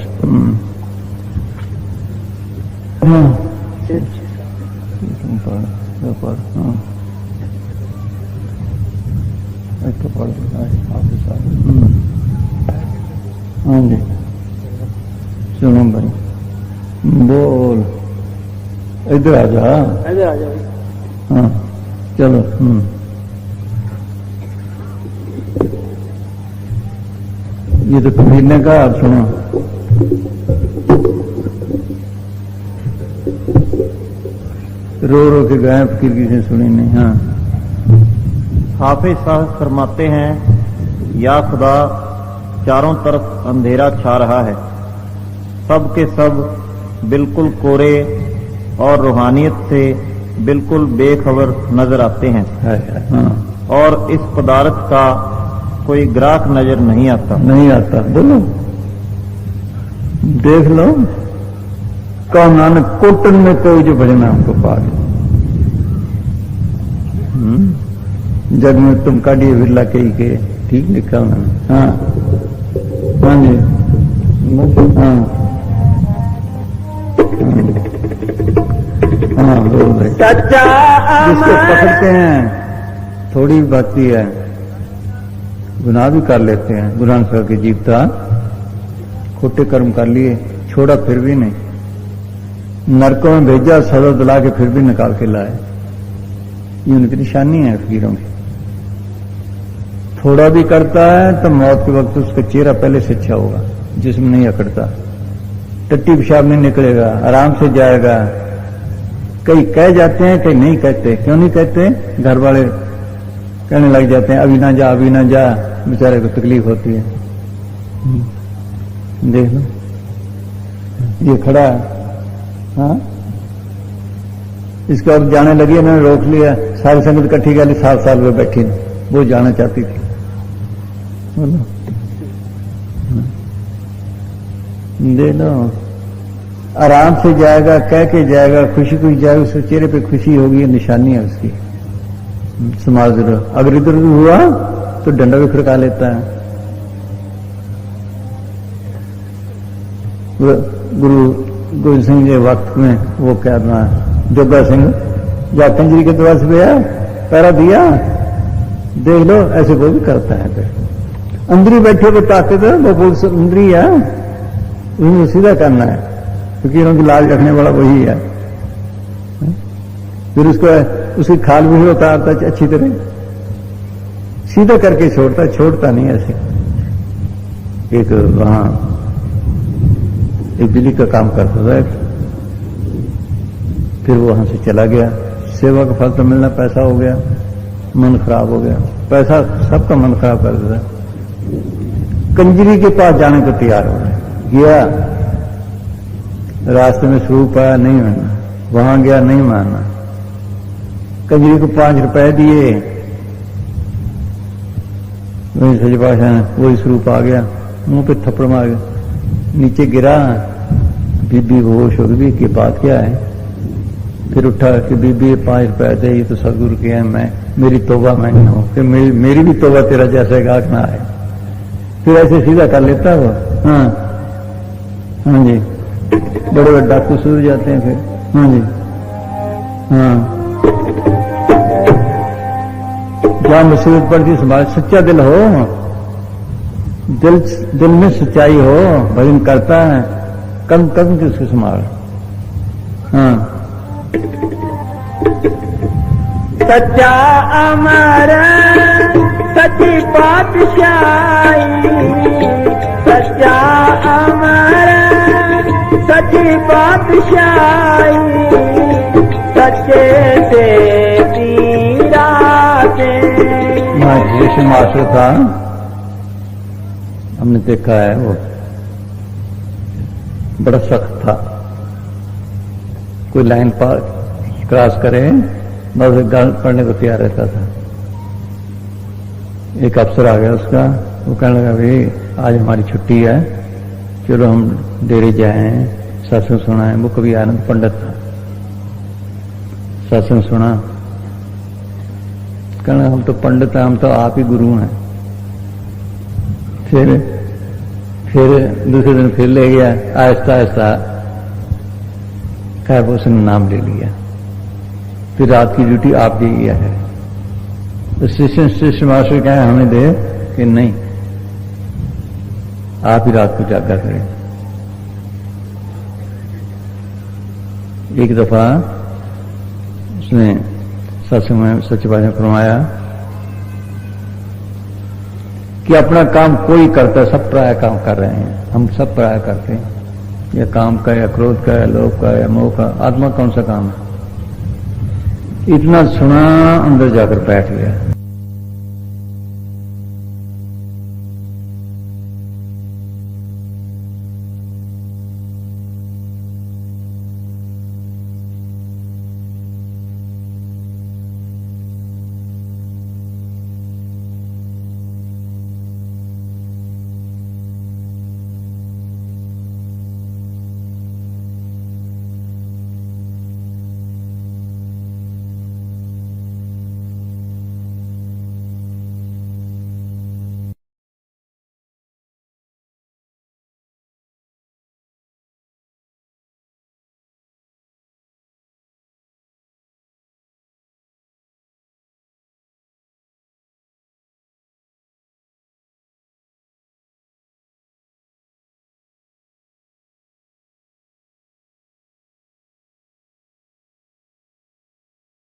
हाँ जी सुनो भाई बोल, इधर आ जा, इधर आ जाओ। हाँ चलो। ये तो कबीर ने कहा, आप सुनो। रो रो के गायब फकीर किसी सुनी नहीं। हाँ हाफिज साहब फरमाते हैं, या खुदा चारों तरफ अंधेरा छा रहा है, सब के सब बिल्कुल कोरे और रूहानियत से बिल्कुल बेखबर नजर आते हैं। हाँ। और इस पदार्थ का कोई ग्राहक नजर नहीं आता। नहीं आता, बोलो देख लो। कौन नानक कोटन में कोई जो भजना हमको पा गया। जग में तुम काटिए बिरला कही के, ठीक लिखा उन्होंने। हाँ हाँ जी हाँ हाँ बोल भाई। सच्चा जिसको पकड़ते हैं थोड़ी भक्ति है, गुनाह भी कर लेते हैं। गुरु नानक साहब की जीवता खोटे कर्म कर लिए, छोड़ा फिर भी नहीं, नरकों में भेजा, सजा दिला के फिर भी निकाल के लाए। ये उनकी निशानी है फकीरों की। थोड़ा भी करता है तो मौत के वक्त उसका चेहरा पहले से अच्छा होगा, जिसमें नहीं अकड़ता, टट्टी पेशाब नहीं निकलेगा, आराम से जाएगा। कई कह जाते हैं, कई नहीं कहते। क्यों नहीं कहते? घर वाले कहने लग जाते हैं अभी ना जा, अभी ना जा, बेचारे को तकलीफ होती है। देख लो ये खड़ा है, हाँ इसके और जाने लगी, मैंने रोक लिया। सारी संगत इकट्ठी गई, 7 साल में बैठी, वो जाना चाहती थी। बोलो दे लो, आराम से जाएगा, कह के जाएगा, खुशी खुशी जाएगा, उसके चेहरे पे खुशी होगी, निशानी है उसकी। समाज अगर इधर उधर हुआ तो डंडा भी खड़का लेता है। गुरु गोविंद सिंह जी वक्त में वो क्या था, जोगा सिंह जा कंजरी के द्वार से गया, पैरा दिया, देख लो ऐसे वो भी करता है। फिर अंदर ही बैठे वो ताकत है, वो बोल अंदरी है, उन्हें सीधा करना है, क्योंकि उनकी लाज रखने वाला वही है। फिर उसकी खाल भी उतारता अच्छी तरह, सीधा करके छोड़ता नहीं ऐसे। एक वहां एक बिजली का काम करता था, फिर वो वहां से चला गया। सेवा का फल तो मिलना, पैसा हो गया, मन खराब हो गया। पैसा सबका मन खराब कर देता। कंजरी के पास जाने को तैयार हो गया, रास्ते में स्वरूप आया, नहीं माना, वहां गया, नहीं माना। कंजरी को 5 रुपए दिए, वही सच भाषा वही स्वरूप आ गया, मुंह पे थप्पड़ मार गया, नीचे गिरा। बीबी बेहोश हो गई कि बात क्या है। फिर उठा कि बीबी 5 रुपए दे, ये तो सदगुरु के हैं, मेरी तौबा मैं नहीं हूं, फिर मेरी भी तौबा तेरा जैसा गाहक ना आए। फिर ऐसे सीधा कर लेता वो। हाँ हाँ जी, बड़े बड़े डाकू सूर जाते हैं फिर। हाँ जी हाँ, जहां मुसीबत पड़ती संभाल, सच्चा दिल हो, दिल में सच्चाई हो, भजन करता है, कम की उसको संभाल। हाँ सच्चा अमर सच्ची पातशाही, सच्चा अमर सच्ची पातशाही, सच्चे से तीराते। यहाँ जैसे मास्टर था, हमने देखा है, वो बड़ा सख्त था। कोई लाइन पार क्रॉस करे बस गाल पढ़ने को तैयार रहता था। एक अफसर आ गया उसका, वो कहने लगा भाई आज हमारी छुट्टी है, चलो हम डेरे जाए, सत्संग सुना है। वो कभी आनंद पंडित था, सत्संग सुना, कहना हम तो पंडित हैं, हम तो आप ही गुरु हैं। फिर दूसरे दिन फिर ले गया, आहिस्ता आहिस्ता खैर उसने नाम ले लिया। फिर रात की ड्यूटी आप दे दिया है, तो शिष्य मास्टर कहे हमें दे कि नहीं, आप ही रात को जागा करें। एक दफा उसने सत्संग में सच्चे पातशाह ने फरमाया कि अपना काम कोई करता है, सब पराया काम कर रहे हैं, हम सब पराया करते हैं, या काम का, या क्रोध का, या लोभ का, या मोह का। आत्मा कौन सा काम है? इतना सुना, अंदर जाकर बैठ गया।